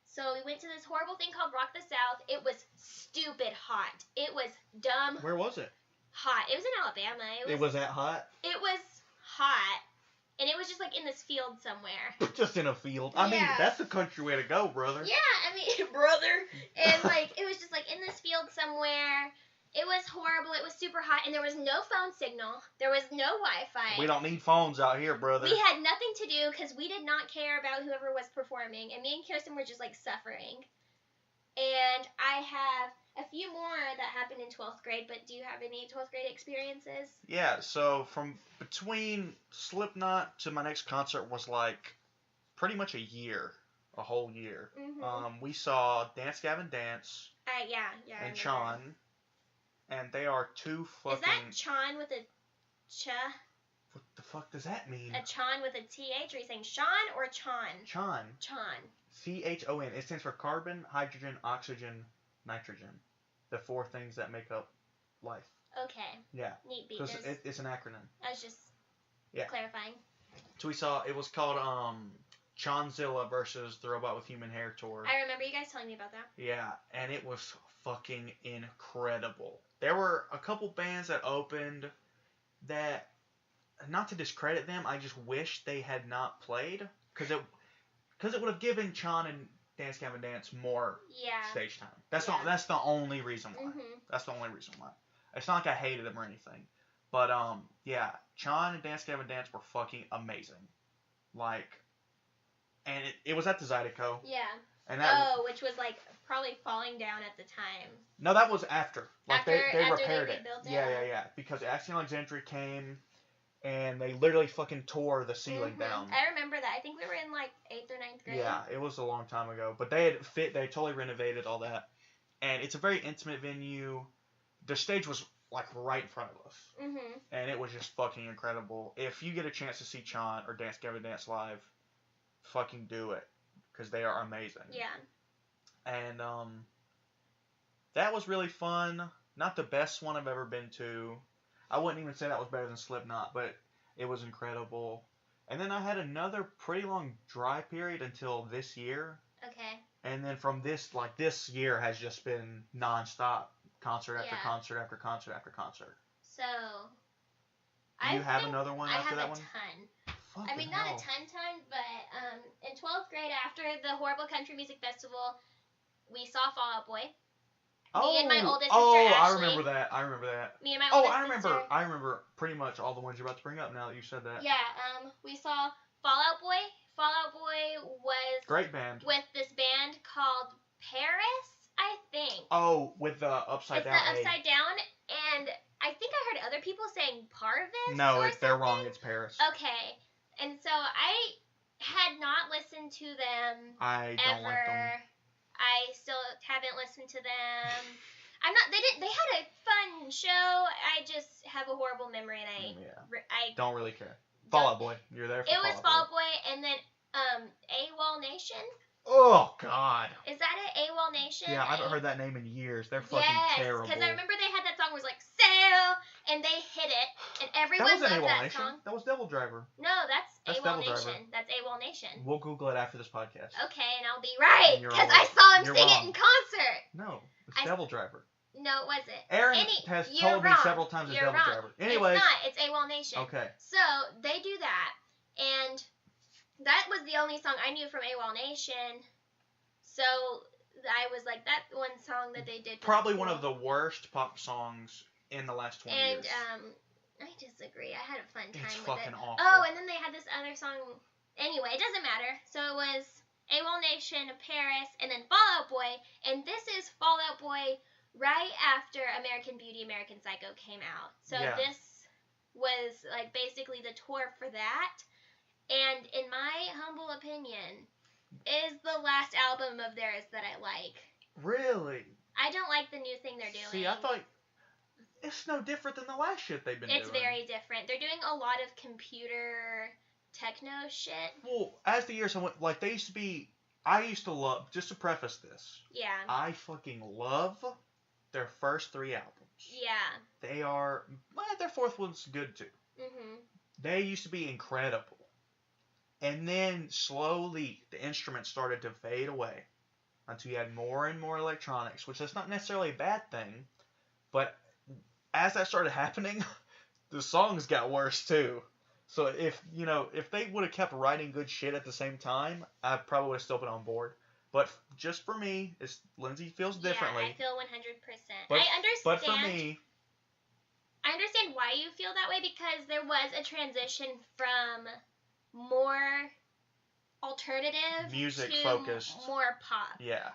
So we went to this horrible thing called Rock the South. It was stupid hot. It was dumb.
Where was it?
Hot. It was in Alabama.
It was that hot?
It was hot. And it was just, like, in this field somewhere.
Just in a field. I mean, that's the country way to go, brother.
Yeah, I mean, brother. And, like, it was just, like, in this field somewhere. It was horrible. It was super hot. And there was no phone signal. There was no Wi-Fi.
We don't need phones out here, brother.
We had nothing to do because we did not care about whoever was performing. And me and Kirsten were just, like, suffering. And I have a few more that happened in 12th grade, but do you have any 12th grade experiences?
Yeah, so from between Slipknot to my next concert was like pretty much a whole year.
Mm-hmm.
We saw Dance Gavin Dance and Sean, and they are two fucking...
Is that Chon with a ch?
What the fuck does that mean?
A Chon with a TH? Are you saying Sean or Chon?
Chon.
Chon.
C-H-O-N. It stands for carbon, hydrogen, oxygen, nitrogen. The 4 things that make up life.
Okay.
Yeah.
Neat beat.
It's an acronym.
I was just clarifying.
So we saw, it was called Chonzilla versus the Robot with Human Hair tour.
I remember you guys telling me about that.
Yeah, and it was fucking incredible. There were a couple bands that opened that, not to discredit them, I just wish they had not played. Because it would have given Chon and Dance Gavin Dance more stage time. That's the only reason why.
Mm-hmm.
That's the only reason why. It's not like I hated them or anything. But, Chon and Dance Gavin Dance were fucking amazing. Like, and it was at the Zydeco.
Yeah.
And
which was, like, probably falling down at the time.
No, that was after. Like, they repaired it.
Rebuilt it.
Yeah. Because Action Alexandria came, and they literally fucking tore the ceiling down.
I remember that. I think we were in, like, 8th or 9th grade.
Yeah, it was a long time ago. But they totally renovated all that. And it's a very intimate venue. The stage was, like, right in front of us.
Mm-hmm.
And it was just fucking incredible. If you get a chance to see Chon or Dance Gavin Dance live, fucking do it. Because they are amazing.
Yeah.
and that was really fun. Not the best one I've ever been to. I wouldn't even say that was better than Slipknot, but it was incredible. And then I had another pretty long dry period until this year.
Okay.
And then from this year has just been nonstop, concert after
Yeah.
concert after concert after concert.
So,
Do you have another one after that one?
I have a ton.
Fucking
I mean, not
hell.
a ton, but in 12th grade, after the Horrible Country Music Festival, we saw Fall Out Boy. Me and my oldest sister, Ashley.
I remember that.
Me and my oldest
sister.
sister.
I remember pretty much all the ones you're about to bring up now that you said that.
Yeah, we saw Fall Out Boy. Fall Out Boy was
great band
with this band called Paris, I think.
Oh, with the upside down.
It's the upside down, and I think I heard other people saying Parvis.
No, they're wrong. It's Paris.
Okay, and so I had not listened to them.
I don't like them.
I still haven't listened to them. They had a fun show. I just have a horrible memory, and I
don't really care. Fall Out Boy. You're there for
It was Fall Out Boy, and then AWOL Nation.
Oh, God.
Is that it? AWOL Nation?
Yeah, I haven't heard that name in years. They're fucking terrible.
Because I remember they had that song was like, Sail, and they hit it, and everyone loved that song.
That was Devil Driver.
No, that's AWOL Nation.
Driver.
That's AWOL Nation.
We'll Google it after this podcast.
Okay, and I'll be right, because I saw him sing it in concert.
No, it's Devil Driver.
No, it wasn't.
Aaron has told me several times it's Devil Driver. Anyways.
It's not. It's AWOL Nation.
Okay.
So, they do that, and that was the only song I knew from AWOL Nation. So, I was like, that one song that they did.
Probably one of the worst pop songs in the last 20 years.
And, I disagree. I had a fun time with it.
It's fucking awful.
Oh, and then they had this other song. Anyway, it doesn't matter. So, it was AWOL Nation, Paris, and then Fall Out Boy. And this is Fall Out Boy right after American Beauty, American Psycho came out. So this was like basically the tour for that. And in my humble opinion, is the last album of theirs that I like.
Really?
I don't like the new thing they're doing.
See, I thought it's no different than the last shit they've been doing.
It's very different. They're doing a lot of computer techno shit.
Well, as the years went, like they used to be, I used to love, just to preface this.
Yeah.
I fucking love their first 3 albums.
Yeah.
They are, their 4th one's good too.
Mhm.
They used to be incredible. And then slowly the instruments started to fade away until you had more and more electronics, which is not necessarily a bad thing. But as that started happening, the songs got worse too. So if they would have kept writing good shit at the same time, I probably would have still been on board. But just for me, Lindsay feels differently.
Yeah, I feel 100%. I understand.
But for me,
I understand why you feel that way, because there was a transition from more alternative
music
to
focused,
more pop.
Yeah.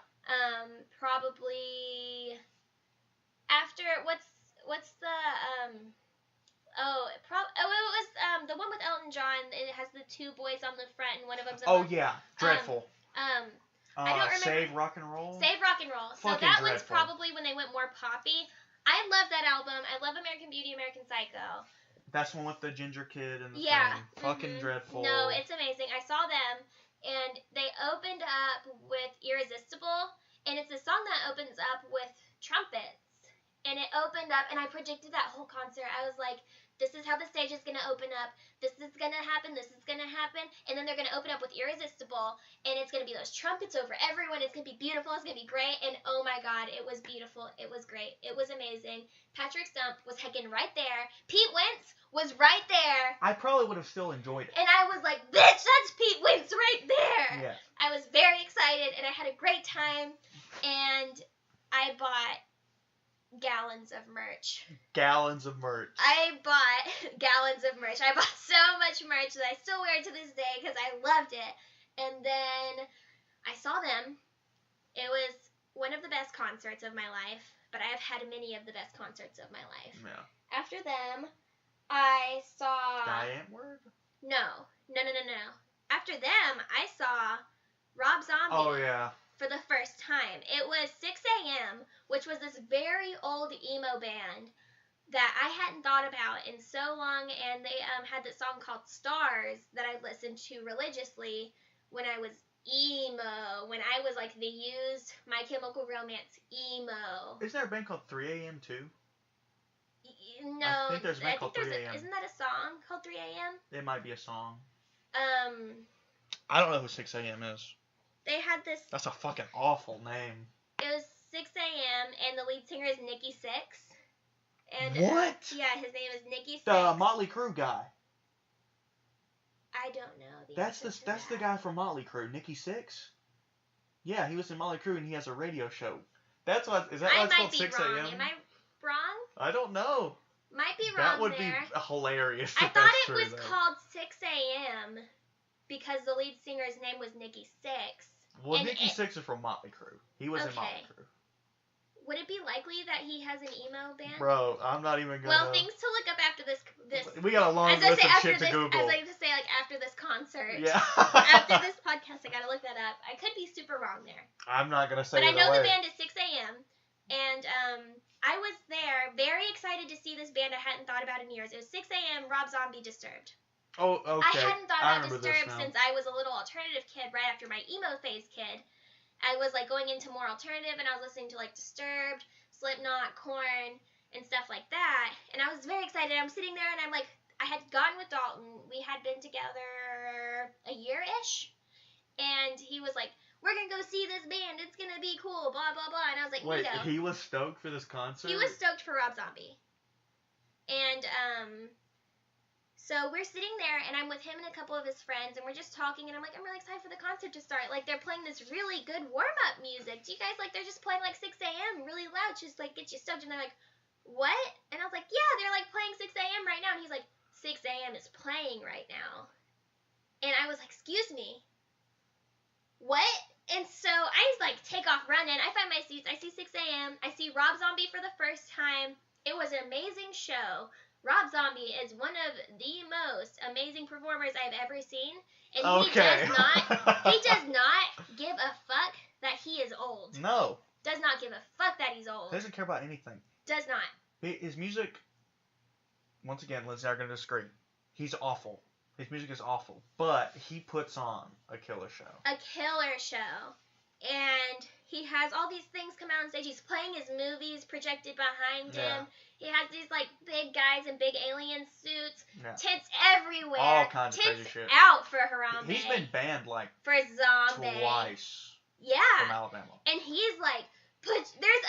Probably after what's the it was the one with Elton John. It has the 2 boys on the front, and one of them's
Dreadful.
I don't remember.
Save Rock and Roll.
Save Rock and Roll. So that one's probably when they went more poppy. I love that album. I love American Beauty, American Psycho.
That's one with the ginger kid and the
thing.
Fucking dreadful.
No, it's amazing. I saw them, and they opened up with Irresistible, and it's a song that opens up with trumpets. And it opened up, and I predicted that whole concert. I was like, this is how the stage is going to open up. This is going to happen. This is going to happen. And then they're going to open up with Irresistible, and it's going to be those trumpets over everyone. It's going to be beautiful. It's going to be great. And oh my God, it was beautiful. It was great. It was amazing. Patrick Stump was heckin' right there. Pete Wentz was right there.
I probably would have still enjoyed it.
And I was like, bitch, that's Pete Wentz right there.
Yeah.
I was very excited, and I had a great time. And I bought gallons of merch.
Gallons of merch.
I bought gallons of merch. I bought so much merch that I still wear to this day because I loved it. And then I saw them. It was one of the best concerts of my life, but I have had many of the best concerts of my life.
Yeah.
After them, I saw...
Diane Word?
No. After them, I saw Rob Zombie.
Oh, yeah.
For the first time. It was 6 a.m., which was this very old emo band that I hadn't thought about in so long, and they had this song called Stars that I listened to religiously when I was emo when I was like the used My Chemical Romance emo.
Isn't there a band called 3 a.m. too?
No,
I think there's a band called 3 a.m.
Isn't that a song called 3 a.m.?
It might be a song. I don't know who 6 a.m. is.
They had this.
That's a fucking awful name.
It was 6 a.m. and the lead singer is Nikki Sixx. And
what?
Yeah, his name is Nikki Sixx.
The Motley Crue guy.
I don't know.
That's the guy from Motley Crue, Nikki Sixx. Yeah, he was in Motley Crue and he has a radio show. That's what is that why it's called 6 a.m.?
Am I wrong?
I don't know.
Might be wrong.
That would
there.
be hilarious.
I thought it was called 6 a.m. because the lead singer's name was Nikki Sixx.
Well, Nikki Sixx is from Motley Crue. He was in Motley Crue.
Would it be likely that he has an emo band?
Bro, I'm not even gonna.
Well, things to look up after this.
We got a long list of shit to Google.
As I like to say, like after this concert.
Yeah.
After this podcast, I gotta look that up. I could be super wrong there.
I'm not gonna say.
But I know the band is 6 a.m. and I was there, very excited to see this band I hadn't thought about in years. It was 6 a.m. Rob Zombie, Disturbed.
Oh, okay.
I hadn't thought about Disturbed since I was a little alternative kid, right after my emo phase kid. I was like going into more alternative, and I was listening to like Disturbed, Slipknot, Korn, and stuff like that. And I was very excited. I'm sitting there, and I'm like, I had gone with Dalton. We had been together a year-ish, and he was like, "We're gonna go see this band. It's gonna be cool." Blah blah blah. And I was like,
"Wait, he was stoked for this concert?"
He was stoked for Rob Zombie, and so we're sitting there, and I'm with him and a couple of his friends, and we're just talking, and I'm like, I'm really excited for the concert to start. Like, they're playing this really good warm-up music. Do you guys, like, they're just playing, like, 6 a.m. really loud, just, like, get you stoked. And they're like, what? And I was like, yeah, they're, like, playing 6 a.m. right now. And he's like, 6 a.m. is playing right now. And I was like, excuse me, what? And so I, like, take off running. I find my seats. I see 6 a.m. I see Rob Zombie for the first time. It was an amazing show. Rob Zombie is one of the most amazing performers I've ever seen, and he does not give a fuck that he is old.
No.
Does not give a fuck that he's old.
Doesn't care about anything.
Does not.
His music, once again, Lindsay and I are going to disagree. He's awful. His music is awful, but he puts on a killer show.
A killer show. And he has all these things come out on stage. He's playing his movies projected behind him. He has these, like, big guys in big alien suits. Yeah. Tits everywhere.
All kinds of crazy shit.
Out for Harambe.
He's been banned, like,
for Zombie.
Twice.
Yeah.
From Alabama.
And he's like, there's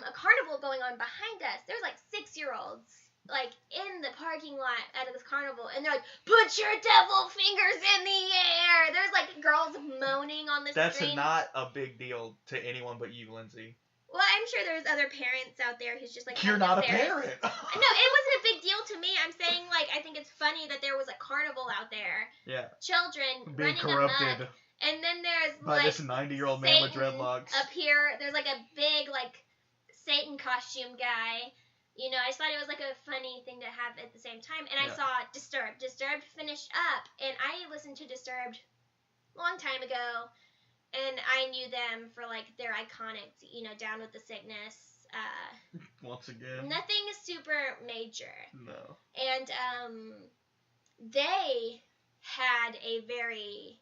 a carnival going on behind us. There's, like, 6-year-olds, like, in the parking lot out of this carnival. And they're like, put your devil fingers in the air. There's, like, girls moaning on the screen.
That's not a big deal to anyone but you, Lindsay.
Well, I'm sure there's other parents out there who's just like...
You're not a parent.
No, it wasn't a big deal to me. I'm saying, like, I think it's funny that there was a carnival out there.
Yeah.
Children
being
running
corrupted.
amok. And then there's,
by this 90-year-old man with dreadlocks.
Up here, there's, like, a big, like, Satan costume guy. You know, I just thought it was, like, a funny thing to have at the same time. And I saw Disturbed. Disturbed finished up. And I listened to Disturbed a long time ago. And I knew them for, like, their iconic, you know, Down with the Sickness.
Once again.
Nothing super major.
No.
And they had a very...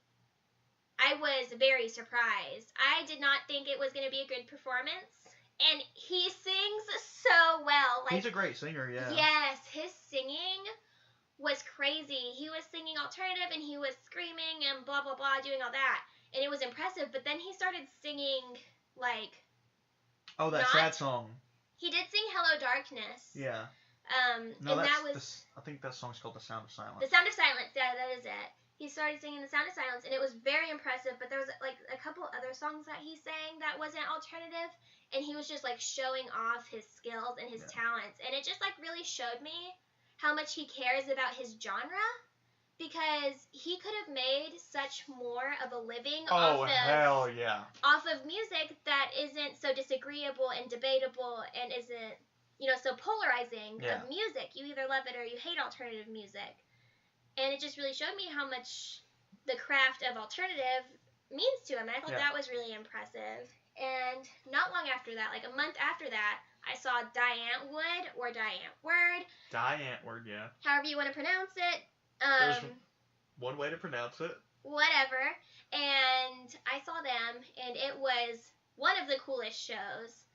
I was very surprised. I did not think it was going to be a good performance. And he sings so well. Like,
he's a great singer, yeah.
Yes, his singing was crazy. He was singing alternative, and he was screaming and blah, blah, blah, doing all that. And it was impressive, but then he started singing, like...
Oh, that sad song.
He did sing Hello Darkness.
Yeah.
No, and that was...
I think that song's called The Sound of Silence.
The Sound of Silence, yeah, that is it. He started singing The Sound of Silence, and it was very impressive, but there was, like, a couple other songs that he sang that wasn't alternative, and he was just, like, showing off his skills and his talents, and it just, like, really showed me how much he cares about his genre. Because he could have made such more of a living off of music that isn't so disagreeable and debatable and isn't, you know, so polarizing of music. You either love it or you hate alternative music. And it just really showed me how much the craft of alternative means to him. And I thought that was really impressive. And not long after that, like a month after that, I saw Diane Wood or Diane Word.
Diane Word, yeah.
However you want to pronounce it.
There's one way to pronounce it.
whatever. And I saw them, and it was one of the coolest shows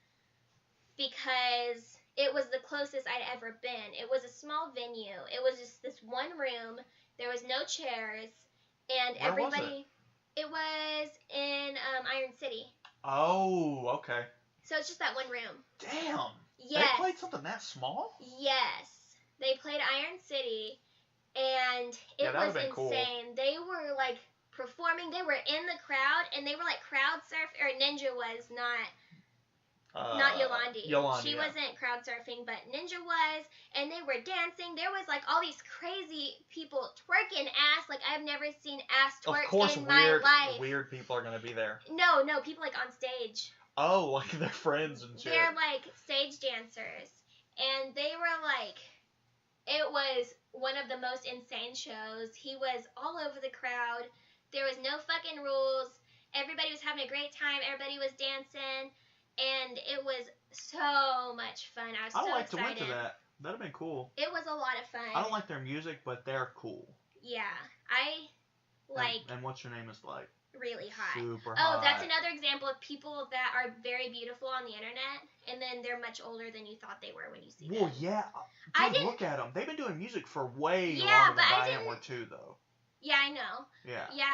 because it was the closest I'd ever been. It was a small venue. It was just this one room. There was no chairs, and
Where
everybody.
Was
it was in Iron City.
Oh, okay.
So it's just that one room.
Damn.
Yes.
They played something that small?
Yes. They played Iron City, and it was insane.
Cool.
They were like performing. They were in the crowd, and they were like crowd surf. Or Ninja was not Yolandi. She wasn't crowd surfing, but Ninja was, and they were dancing. There was like all these crazy people twerking ass. Like I've never seen ass twerk in my life.
Weird people are gonna be there.
No, people like on stage.
Oh, like their friends and shit.
They're like stage dancers, and they were like, it was one of the most insane shows. He was all over the crowd. There was no fucking rules. Everybody was having a great time. Everybody was dancing. And it was so much fun. I was so excited.
I'd like to went to that. That'd have been cool.
It was a lot of fun.
I don't like their music, but they're cool.
Yeah. I like...
And what's your name is like?
Really hot.
Super
Oh,
hot.
that's another example of people that are very beautiful on the internet, and then they're much older than you thought they were when you see them.
Well, yeah. Dude, look at them. They've been doing music for way longer than I am too, though.
Yeah, I know.
Yeah.
Yeah,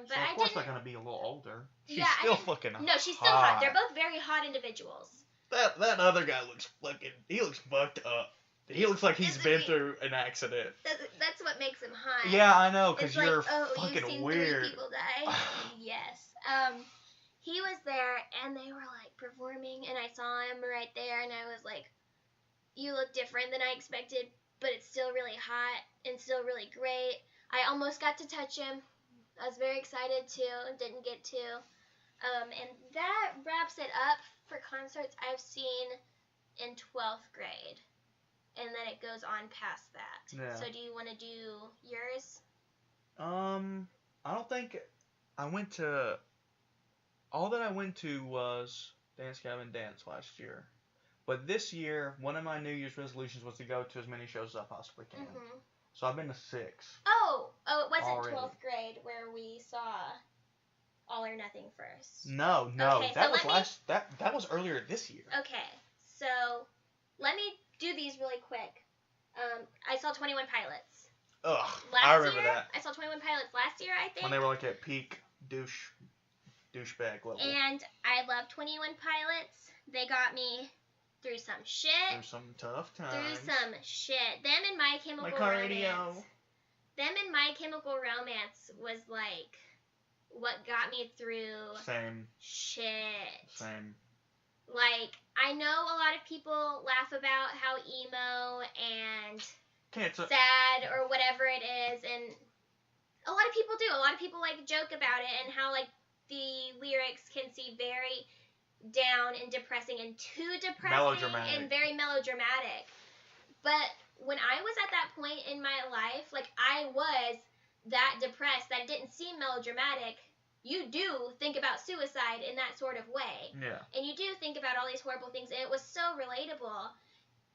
but
so of course they're gonna be a little older. She's still fucking hot.
No, she's still hot. They're both very hot individuals.
That other guy looks he looks fucked up. He looks like he's been through an accident.
That's what makes him hot.
Yeah, I know, because you're
fucking
fucking
seen
weird.
3 people die. Yes. He was there, and they were like performing, and I saw him right there, and I was like, you look different than I expected, but it's still really hot and still really great. I almost got to touch him. I was very excited to, didn't get to. And that wraps it up for concerts I've seen in 12th grade. And then it goes on past that.
Yeah.
So do you want to do yours?
I don't think I went to... All that I went to was Dance Gavin Dance last year. But this year, one of my New Year's resolutions was to go to as many shows as I possibly can. Mm-hmm. So I've been to 6.
Oh, it wasn't 12th grade where we saw All or Nothing first.
No.
Okay,
that was that was earlier this year.
Okay, so let me do these really quick. I saw 21 Pilots.
Ugh,
I
remember that.
I saw 21 Pilots last year, I think.
When they were like at peak douchebag level.
And I love 21 Pilots. They got me through some shit.
Through some tough times.
Them and My Chemical Romance. Them and My Chemical Romance was like what got me through
Same.
Shit.
Same.
Like, I know a lot of people laugh about how emo and sad or whatever it is, and a lot of people do. A lot of people like joke about it and how like the lyrics can seem very down and depressing and too depressing and very melodramatic. But when I was at that point in my life, like I was that depressed that didn't seem melodramatic. You do think about suicide in that sort of way.
Yeah.
And you do think about all these horrible things, and it was so relatable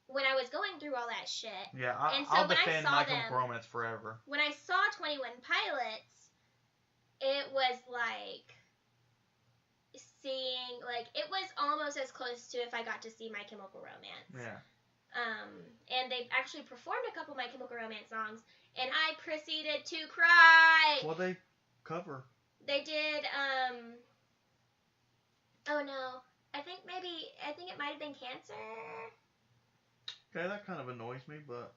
when I was going through all that shit.
Yeah, I'll defend My Chemical Romance forever.
When I saw 21 Pilots, it was like seeing, like, it was almost as close to if I got to see My Chemical Romance.
Yeah.
And they actually performed a couple of My Chemical Romance songs, and I proceeded to cry.
Well, they cover.
They did, oh no, I think it might have been Cancer.
Okay, that kind of annoys me, but...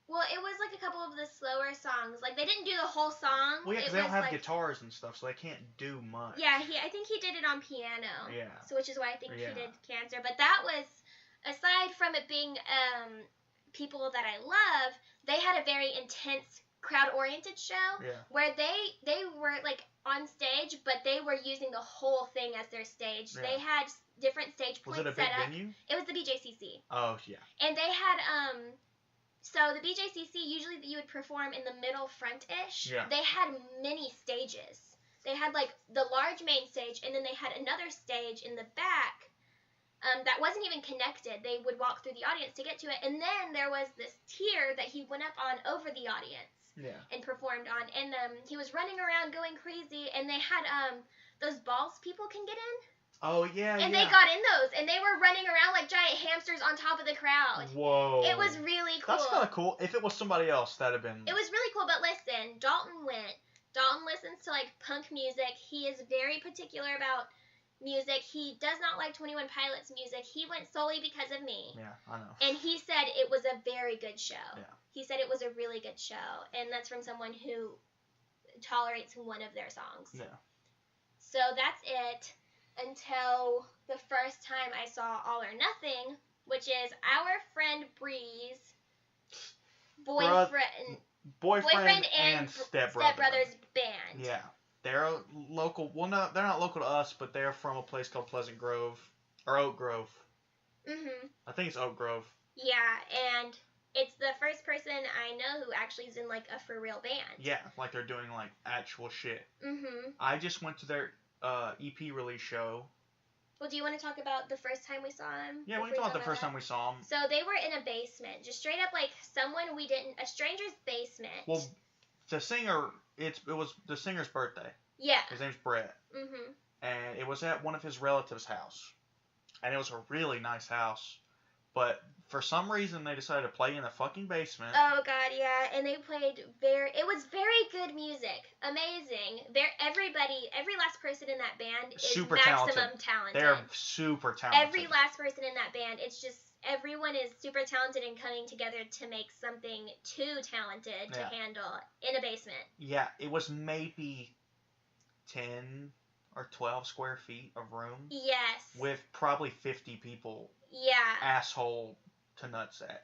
Well, it was like a couple of the slower songs. Like, they didn't do the whole song.
Well, yeah, because they don't have guitars and stuff, so they can't do much.
Yeah, I think he did it on piano.
Yeah.
So, which is why I think he did Cancer. But that was, aside from it being people that I love, they had a very intense crowd-oriented show where they were like on stage, but they were using the whole thing as their stage. Yeah. They had different stage points set up. Was it a big venue? It was the BJCC.
Oh, yeah.
And they had so the BJCC, usually you would perform in the middle front-ish. Yeah. They had many stages. They had like the large main stage, and then they had another stage in the back that wasn't even connected. They would walk through the audience to get to it, and then there was this tier that he went up on over the audience. and performed on. And he was running around going crazy, and they had those balls people can get in.
Oh, yeah,
and they got in those, and they were running around like giant hamsters on top of the crowd.
Whoa.
It was really cool.
That's kind of cool. If it was somebody else, that'd have been...
It was really cool, but listen, Dalton went. Dalton listens to, like, punk music. He is very particular about music. He does not like 21 Pilots music. He went solely because of me.
Yeah, I know.
And he said it was a very good show.
Yeah.
He said it was a really good show, and that's from someone who tolerates one of their songs.
Yeah.
So that's it until the first time I saw All or Nothing, which is our friend Bree's boyfriend and stepbrother's band.
Yeah. They're a local, well, no, they're not local to us, but they're from a place called Pleasant Grove, or Oak Grove. I think it's Oak Grove.
Yeah, and it's the first person I know who actually is in, like, a for real band.
Yeah, like they're doing, like, actual shit. I just went to their EP release show.
Well, do you want to talk about the first time we saw him?
Yeah, we can talk about the first time we saw him.
So they were in a basement, just straight up like a stranger's basement.
Well, the singer, it was the singer's birthday.
Yeah.
His name's Brett. And it was at one of his relatives' house. And it was a really nice house. But for some reason, they decided to play in the fucking basement.
Oh, God, yeah. And they played it was very good music. Amazing. Every last person in that band is
super
maximum talented.
They're super talented.
Every last person in that band, it's just, everyone is super talented and coming together to make something too talented to handle in a basement.
Yeah, it was maybe 10 or 12 square feet of room.
Yes.
With probably 50 people.
Yeah.
Asshole to nutsack.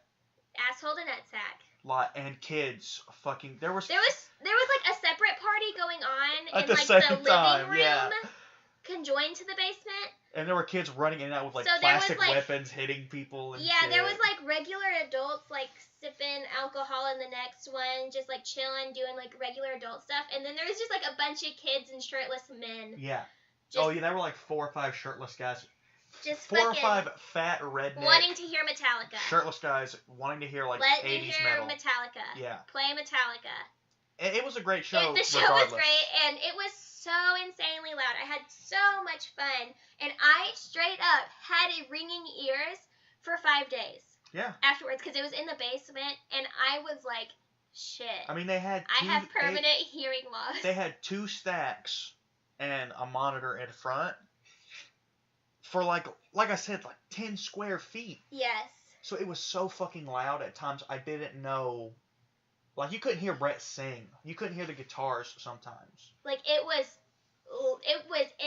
Asshole to nutsack.
And kids, fucking, there was
like a separate party going on
at
in
the
like
same
the
time,
living room, conjoined to the basement.
And there were kids running in and out with like plastic weapons, hitting people and shit.
There was like regular adults like sipping alcohol in the next one, just like chilling, doing like regular adult stuff. And then there was just like a bunch of kids and shirtless men.
Yeah. There were like 4 or 5 shirtless guys.
Just
4 or 5 fat redneck
wanting to hear Metallica.
Shirtless guys wanting to hear like
Let
80s
me hear
metal.
Metallica.
Yeah.
Play Metallica.
And it was a great show.
The show was great, and it was so insanely loud. I had so much fun, and I straight up had ringing ears for 5 days.
Yeah.
Afterwards, because it was in the basement, and I was like, shit.
I mean, they had.
I have permanent hearing loss.
They had 2 stacks and a monitor in front. For like I said, like 10 square feet.
Yes.
So it was so fucking loud at times. I didn't know. Like you couldn't hear Brett sing. You couldn't hear the guitars sometimes.
Like it was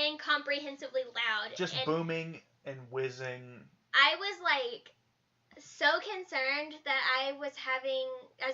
incomprehensibly loud.
Just booming and whizzing.
I was like so concerned that I was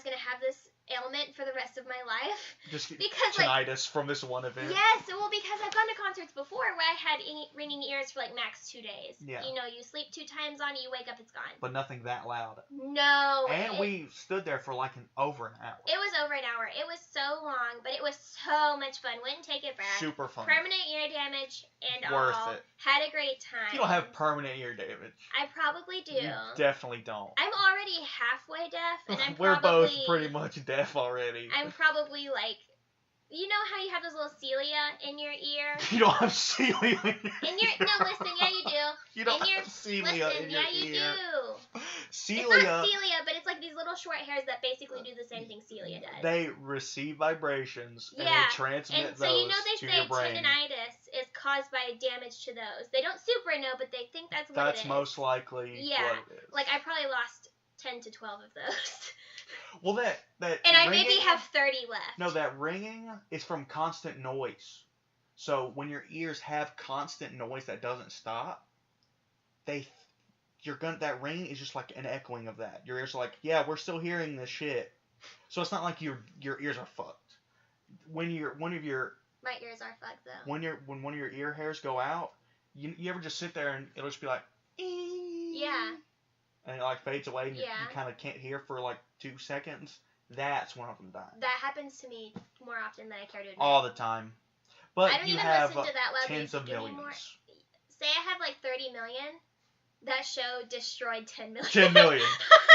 gonna have this ailment for the rest of my life.
Just
because
tinnitus from this one event.
Yes, well, because I've gone to concerts before where I had ringing ears for like max 2 days.
Yeah.
You know, you sleep 2 times on it, you wake up, it's gone.
But nothing that loud.
No.
And we stood there for like over an hour.
It was over an hour. It was so long, but it was so much fun. Wouldn't take it back.
Super fun.
Permanent ear damage and
Worth
all.
it.
Had a great time.
You don't have permanent ear damage.
I probably do.
You definitely don't.
I'm already halfway deaf, and
We're both pretty much deaf already.
I'm probably like, you know how you have those little cilia in your ear?
You don't have cilia in your
ear. No, listen, yeah, you do.
You don't have cilia in your ear.
Yeah, you do.
Cilia.
It's not cilia, but it's like these little short hairs that basically do the same thing cilia does.
They receive vibrations and they transmit
and
those
so you know they
to
say
your brain.
Tendinitis is caused by damage to those. They don't super know, but they think that's what it is.
That's most likely what it is.
Like I probably lost 10 to 12 of those.
Well, that
and I
ringing,
maybe have 30 left.
No, that ringing is from constant noise. So when your ears have constant noise that doesn't stop, that ringing is just like an echoing of that. Your ears are like, yeah, we're still hearing this shit. So it's not like your ears are fucked. When my
ears are fucked though.
When one of your ear hairs go out, you ever just sit there and it'll just be like,
yeah.
And it like fades away and you
Yeah.
kind of can't hear for like 2 seconds. That's one of them dying.
That happens to me more often than I care to admit.
All the time. But
I don't
you
even
have
listen to that loud
tens of
music
millions.
anymore. Say I have like 30 million. that show destroyed 10 million.
10 million.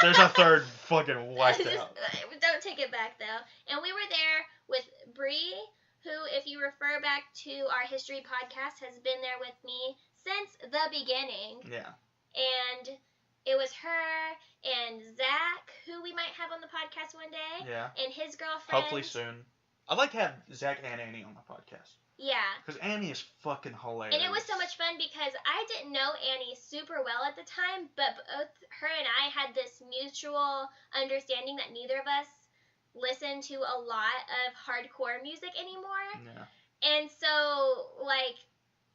There's a third fucking wiped out.
Don't take it back, though. And we were there with Bree, who, if you refer back to our history podcast, has been there with me since the beginning.
Yeah.
And it was her and Zach, who we might have on the podcast one day.
Yeah.
And his girlfriend.
Hopefully soon. I'd like to have Zach and Annie on my podcast.
Yeah.
Because Annie is fucking hilarious.
And it was so much fun because I didn't know Annie super well at the time, but both her and I had this mutual understanding that neither of us listened to a lot of hardcore music anymore.
Yeah.
And so, like,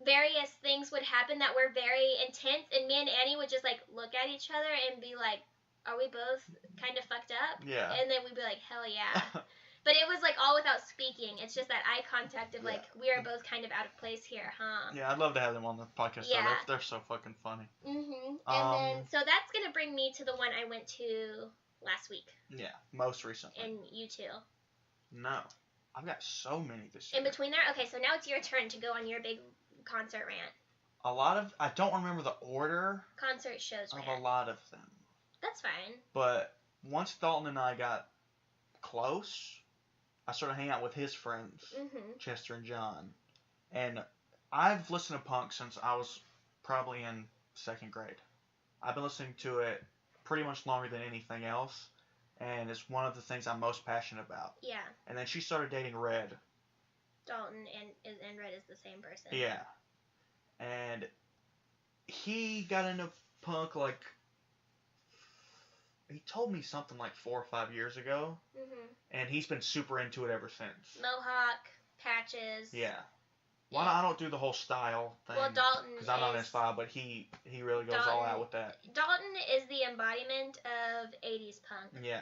various things would happen that were very intense, and me and Annie would just, like, look at each other and be like, are we both kind of fucked up?
Yeah.
And then we'd be like, hell yeah. But it was, like, all without speaking. It's just that eye contact of, like, we are both kind of out of place here, huh?
Yeah, I'd love to have them on the podcast.
Yeah.
They're so fucking funny.
Mm-hmm. And then, so that's going to bring me to the one I went to last week.
Yeah, most recently.
And you too.
No. I've got so many this year.
In between there? Okay, so now it's your turn to go on your big concert rant.
I don't remember the order
Concert shows
of
rant.
a lot of them.
That's fine.
But once Dalton and I got close, I started hanging out with his friends, Chester and John. And I've listened to punk since I was probably in 2nd grade. I've been listening to it pretty much longer than anything else. And it's one of the things I'm most passionate about.
Yeah.
And then she started dating Red.
Dalton and Red is the same person.
Yeah. And he got into punk, like, he told me something like 4 or 5 years ago. And he's been super into it ever since.
Mohawk, patches.
Yeah. Well, I don't do the whole style thing.
Well, Dalton
because I'm not in style, but he really goes all out with that.
Dalton is the embodiment of 80s punk.
Yeah.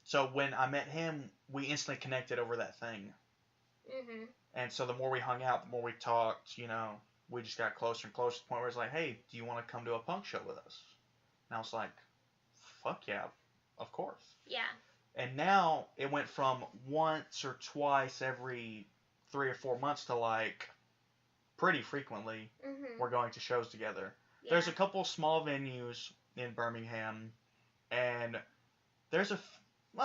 So when I met him, we instantly connected over that thing. And so the more we hung out, the more we talked, you know, we just got closer and closer to the point where it's like, hey, do you want to come to a punk show with us? And I was like, fuck yeah, of course.
Yeah. And
now it went from once or twice every 3 or 4 months to, like, pretty frequently we're going to shows together. Yeah. There's a couple small venues in Birmingham, and there's a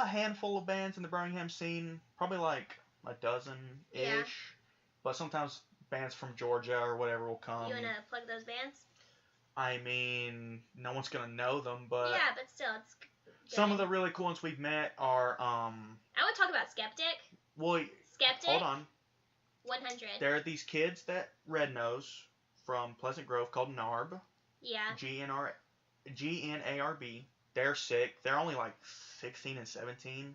handful of bands in the Birmingham scene, probably like a dozen-ish. Yeah. But sometimes bands from Georgia or whatever will come.
You want to plug those bands?
I mean, no one's going to know them, but...
Yeah, but still, it's good.
Some of the really cool ones we've met are...
I want to talk about Skeptic.
Well,
Skeptic?
Hold on.
100.
There are these kids that Red knows from Pleasant Grove called NARB.
Yeah.
GNARB. They're sick. They're only like 16 and 17.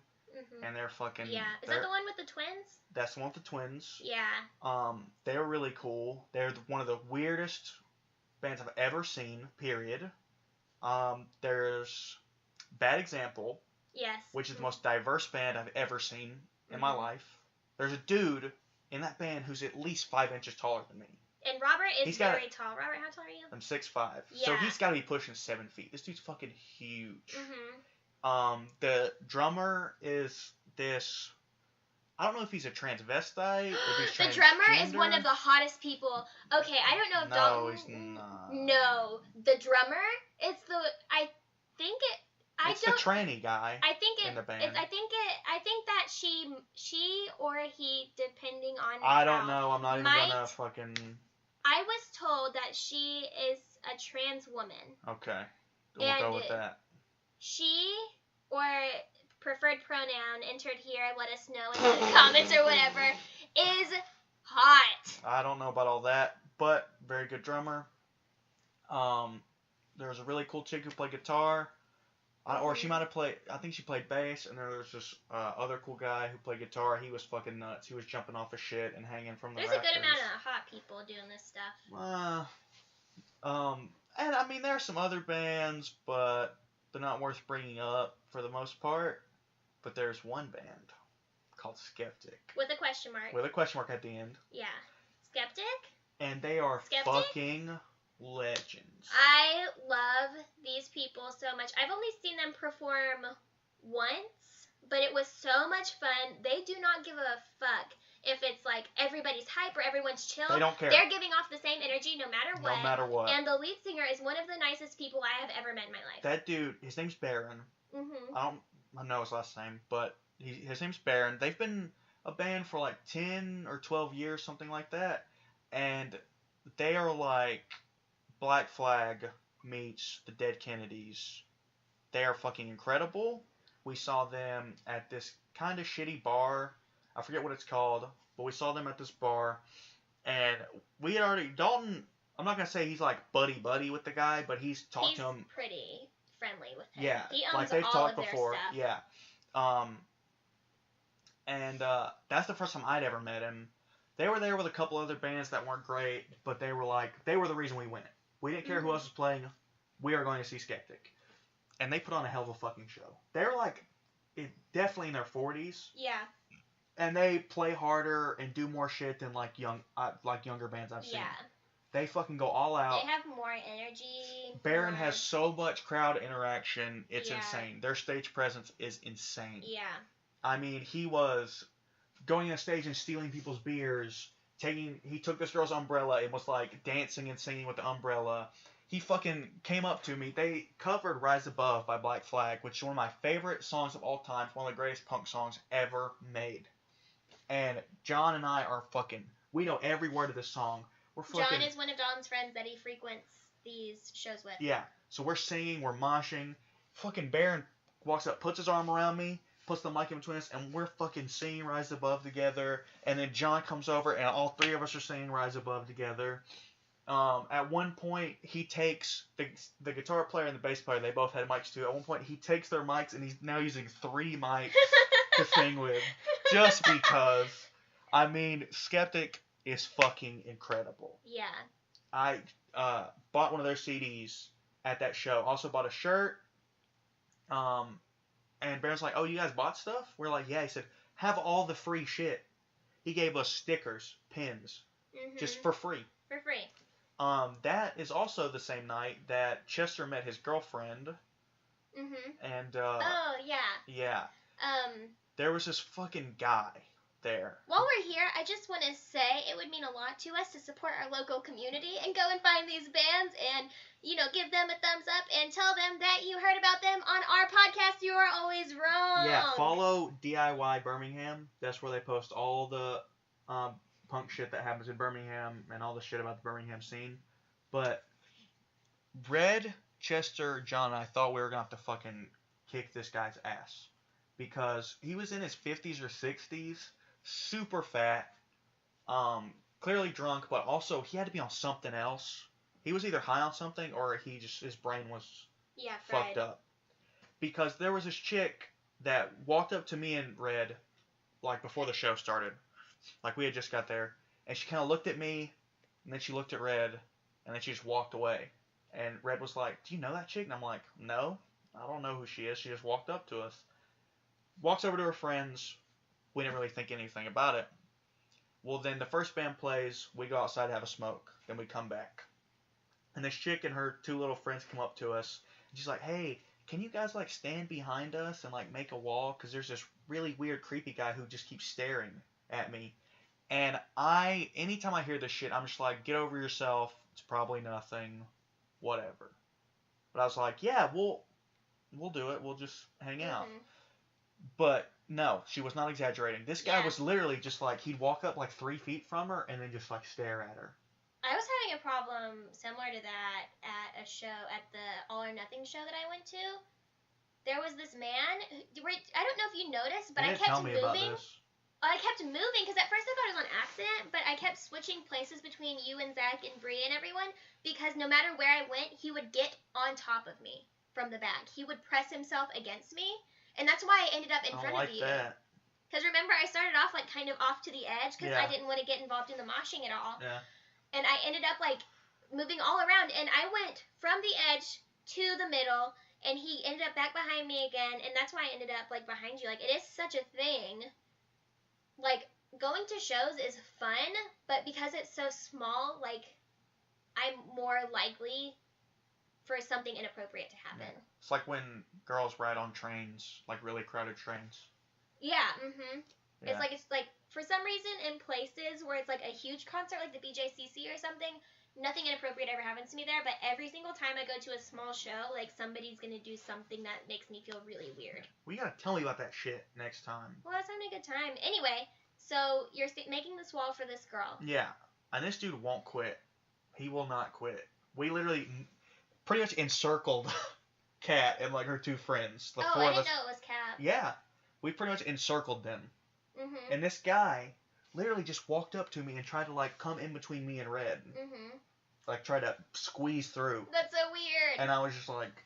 And they're fucking...
Yeah. Is that the one with the twins?
That's the one with the twins.
Yeah.
They're really cool. They're one of the weirdest bands I've ever seen, period. There's Bad Example.
Yes.
Which is the most diverse band I've ever seen in my life. There's a dude in that band who's at least 5 inches taller than me.
And Robert is very tall. Robert, how tall are you?
I'm 6'5".
Yeah.
So he's got to be pushing 7 feet. This dude's fucking huge. The drummer is this... I don't know if he's a transvestite, if he's
The drummer is one of the hottest people. Okay, I don't know if Dalton...
No, he's not.
No. The drummer is the... I think it...
It's the tranny guy in the band.
I think that she or he, depending on
I don't know. I'm not even gonna fucking...
I was told that she is a trans woman.
Okay. We'll go with that.
She, or preferred pronoun, entered here, let us know in the comments or whatever, is hot.
I don't know about all that, but very good drummer. There's a really cool chick who played guitar. Or she might have played, I think she played bass, and there was this other cool guy who played guitar. He was fucking nuts. He was jumping off of shit and hanging from the rafters.
There's a good amount of hot people doing this stuff.
And I mean, there are some other bands, but they're not worth bringing up for the most part. But there's one band called Skeptic.
With a question mark.
With a question mark at the end.
Yeah. Skeptic?
And they are fucking... legends.
I love these people so much. I've only seen them perform once, but it was so much fun. They do not give a fuck. if it's like everybody's hype or everyone's chill.
They don't care.
They're giving off the same energy no matter what.
No matter what.
And the lead singer is one of the nicest people I have ever met in my life.
That dude, his name's Baron.
Mm-hmm.
I don't know his last name, but his name's Baron. They've been a band for like 10 or 12 years, something like that. And they are like Black Flag meets the Dead Kennedys. They are fucking incredible. We saw them at this kind of shitty bar. I forget what it's called, but we saw them at this bar. And we had already... Dalton, I'm not going to say he's like buddy with the guy, but he's talked to him...
He's pretty friendly with him.
Yeah.
He owns
like they've
all
talked
of their
before.
stuff.
Yeah. And that's the first time I'd ever met him. They were there with a couple other bands that weren't great, but they were the reason we went. We didn't care who else was playing. We are going to see Skeptic. And they put on a hell of a fucking show. They're like, definitely in their 40s.
Yeah.
And they play harder and do more shit than like younger bands I've seen.
Yeah.
They fucking go all out.
They have more energy.
Baron has so much crowd interaction. It's insane. Their stage presence is insane.
Yeah.
I mean, he was going on stage and stealing people's beers. He took this girl's umbrella and was like dancing and singing with the umbrella. He fucking came up to me. They covered Rise Above by Black Flag, which is one of my favorite songs of all time. It's one of the greatest punk songs ever made. And John and I are fucking... We know every word of this song. We're fucking...
John is one of Don's friends that he frequents these shows with.
Yeah. So we're singing, we're moshing. Fucking Baron walks up, puts his arm around me, puts the mic in between us, and we're fucking singing Rise Above together. And then John comes over, and all three of us are singing Rise Above together. At one point, he takes the guitar player and the bass player. They both had mics too. At one point, he takes their mics, and he's now using 3 mics to sing with, just because. I mean, Skeptic is fucking incredible.
Yeah.
I bought one of their CDs at that show. Also bought a shirt. And Baron's like, "Oh, you guys bought stuff?" We're like, "Yeah." He said, "Have all the free shit." He gave us stickers, pins, just for free.
For free.
That is also the same night that Chester met his girlfriend. And
oh yeah.
Yeah. There was this fucking guy there.
While we're here, I just want to say it would mean a lot to us to support our local community and go and find these bands and, give them a thumbs up and tell them that you heard about them on our podcast. You are always wrong.
Yeah, follow DIY Birmingham. That's where they post all the punk shit that happens in Birmingham and all the shit about the Birmingham scene. But Red, Chester, John, and I thought we were going to have to fucking kick this guy's ass. Because he was in his 50s or 60s, super fat, clearly drunk, but also he had to be on something else. He was either high on something or his brain was fucked up. Because there was this chick that walked up to me and Red, like before the show started. Like we had just got there. And she kind of looked at me, and then she looked at Red, and then she just walked away. And Red was like, "Do you know that chick?" And I'm like, "No, I don't know who she is. She just walked up to us." Walks over to her friends. We didn't really think anything about it. Well, then the first band plays. We go outside to have a smoke. Then we come back. And this chick and her 2 little friends come up to us. And she's like, "Hey, can you guys like stand behind us and like make a wall? Because there's this really weird, creepy guy who just keeps staring at me." And anytime I hear this shit, I'm just like, "Get over yourself. It's probably nothing. Whatever." But I was like, "Yeah, we'll do it. We'll just hang out." But no, she was not exaggerating. This guy was literally just like, he'd walk up like 3 feet from her and then just like stare at her.
I was having a problem similar to that at a show, at the All or Nothing show that I went to. There was this man, I don't know if you noticed, but I kept moving. I kept moving because at first I thought it was on accident, but I kept switching places between you and Zach and Bree and everyone because no matter where I went, he would get on top of me from the back. He would press himself against me. And that's why I ended up in front of you. Because remember, I started off like kind of off to the edge because I didn't want to get involved in the moshing at all.
Yeah.
And I ended up like moving all around. And I went from the edge to the middle. And he ended up back behind me again. And that's why I ended up like behind you. Like, it is such a thing. Like, going to shows is fun. But because it's so small, like, I'm more likely for something inappropriate to happen.
Yeah. It's like when girls ride on trains, like really crowded trains.
Yeah,
Yeah.
It's like for some reason in places where it's like a huge concert like the BJCC or something, nothing inappropriate ever happens to me there, but every single time I go to a small show, like somebody's gonna do something that makes me feel really weird.
Well, you gotta tell me about that shit next time.
Well, that's having a good time. Anyway, so you're making this wall for this girl.
Yeah, and this dude won't quit. He will not quit. We literally pretty much encircled Kat and like her two friends. The four
I
of
didn't
us.
know it was Kat.
Yeah, we pretty much encircled them.
Mhm.
And this guy literally just walked up to me and tried to like come in between me and Red.
Mhm.
Like try to squeeze through.
That's so weird.
And I was just like,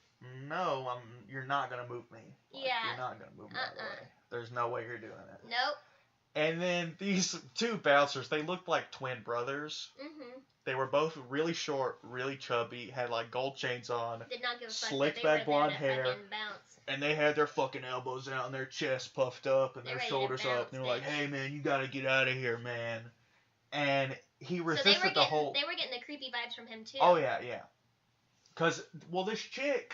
no, you're not gonna move me. Like,
yeah.
You're not gonna move me out of the way. There's no way you're doing it.
Nope.
And then these two bouncers, they looked like twin brothers.
Mhm.
They were both really short, really chubby, had like gold chains on.
Did not give a fuck.
Slicked
They were
back blonde
there to
hair.
fucking bounce.
And they had their fucking elbows out and their chests puffed up and
They're
their
ready to
shoulders
bounce,
up. And they were like,
bitch.
hey man, you gotta get out of here, man. And he
So
resisted
they were
the whole.
They were getting the creepy vibes from him too.
Oh yeah, yeah. Cause well, this chick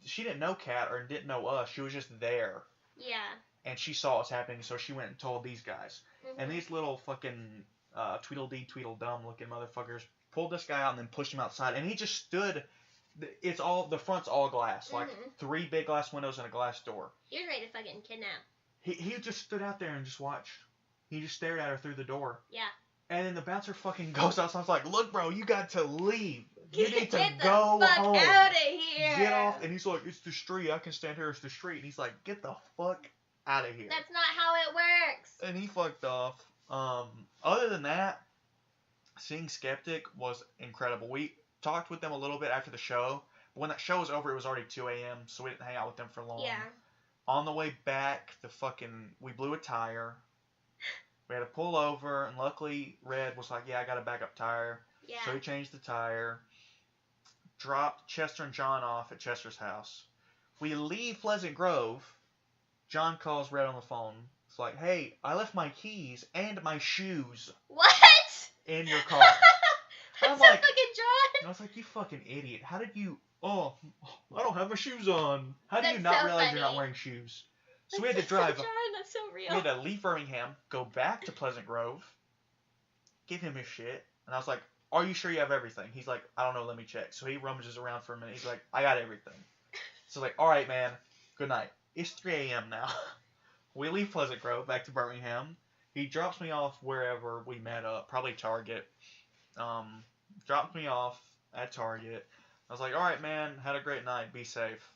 she didn't know Kat or didn't know us. She was just there.
Yeah.
And she saw what's happening, so she went and told these guys.
Mhm.
And these little fucking Tweedledee Tweedledum looking motherfuckers pulled this guy out and then pushed him outside. And he just stood. The front's all glass, like 3 big glass windows and a glass door.
He was ready to fucking kidnap.
He just stood out there and just watched. He just stared at her through the door.
Yeah.
And then the bouncer fucking goes outside. I was like, look, bro, you got to leave. You need to
Get
go
the fuck
home.
out of here.
Get off. And he's like, it's the street. I can stand here. It's the street. And he's like, get the fuck out of here.
That's not how it works.
And he fucked off. Other than that, seeing Skeptic was incredible. We talked with them a little bit after the show. But when that show was over, it was already 2 a.m., so we didn't hang out with them for long.
Yeah.
On the way back, we blew a tire. We had to pull over, and luckily Red was like, yeah, I got a backup tire.
Yeah.
So he changed the tire. Dropped Chester and John off at Chester's house. We leave Pleasant Grove. John calls Red on the phone. It's like, hey, I left my keys and my shoes
What?
in your car.
That's
I'm
so
like,
fucking John.
And I was like, you fucking idiot. How did you... Oh, I don't have my shoes on. How do you
That's
not
so
realize
funny.
you're not wearing shoes? So
That's
we had to
so
drive...
John, that's so real.
We had to leave Birmingham, go back to Pleasant Grove, give him his shit, and I was like, are you sure you have everything? He's like, I don't know, let me check. So he rummages around for a minute. He's like, I got everything. So like, all right, man, good night. It's 3 a.m. now. We leave Pleasant Grove back to Birmingham. He drops me off wherever we met up, probably Target. Dropped me off at Target. I was like, all right, man, had a great night. Be safe.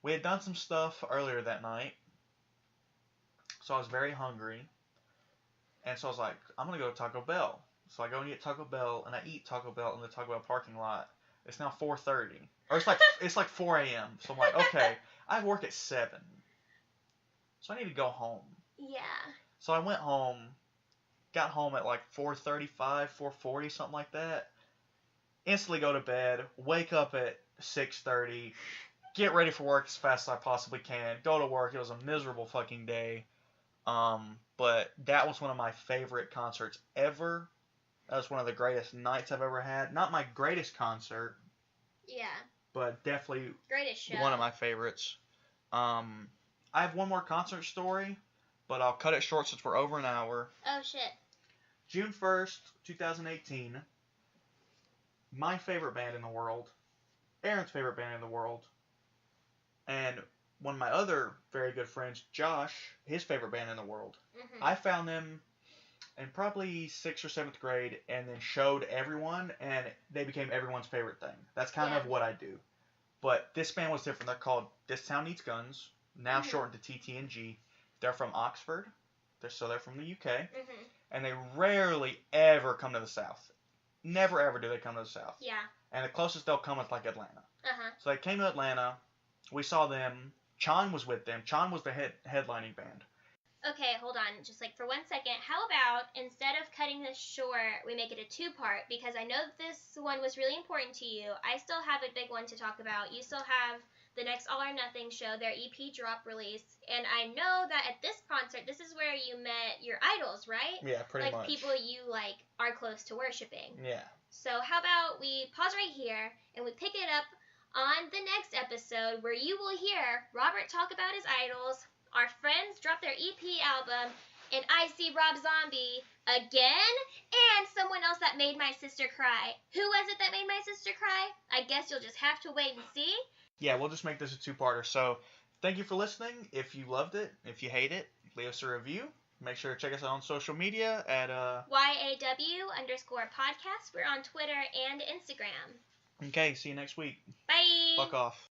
We had done some stuff earlier that night, so I was very hungry. And so I was like, I'm going to go to Taco Bell. So I go and get Taco Bell, and I eat Taco Bell in the Taco Bell parking lot. It's now 4:30. Or it's like 4 a.m. So I'm like, okay, I work at 7. So I need to go home.
Yeah.
So I went home, got home at like 4:35, 4:40, something like that. Instantly go to bed, wake up at 6:30, get ready for work as fast as I possibly can, go to work. It was a miserable fucking day. But that was one of my favorite concerts ever. That was one of the greatest nights I've ever had. Not my greatest concert.
Yeah.
But definitely
Greatest show.
one of my favorites. I have one more concert story, but I'll cut it short since we're over an hour.
Oh, shit.
June 1st, 2018. My favorite band in the world. Aaron's favorite band in the world. And one of my other very good friends, Josh, his favorite band in the world.
Mm-hmm.
I found them in probably 6th or 7th grade and then showed everyone, and they became everyone's favorite thing. That's kind of what I do. But this band was different. They're called This Town Needs Guns, now shortened to TTNG. They're from Oxford. They're from the UK.
Mm-hmm.
And they rarely ever come to the South. Never ever do they come to the South.
Yeah.
And the closest they'll come is like Atlanta.
Uh-huh.
So they came to Atlanta. We saw them. Chan was with them. Chan was the headlining band.
Okay, hold on. Just like for 1 second. How about instead of cutting this short, we make it a 2-part? Because I know that this one was really important to you. I still have a big one to talk about. You still have the next All or Nothing show, their EP drop release. And I know that at this concert, this is where you met your idols, right?
Yeah, pretty much.
Like people you like are close to worshiping.
Yeah.
So how about we pause right here and we pick it up on the next episode, where you will hear Robert talk about his idols, our friends drop their EP album, and I see Rob Zombie again, and someone else that made my sister cry. Who was it that made my sister cry? I guess you'll just have to wait and see.
Yeah, we'll just make this a two-parter. So, thank you for listening. If you loved it, if you hate it, leave us a review. Make sure to check us out on social media at
YAW_podcast. We're on Twitter and Instagram.
Okay, see you next week.
Bye.
Fuck off.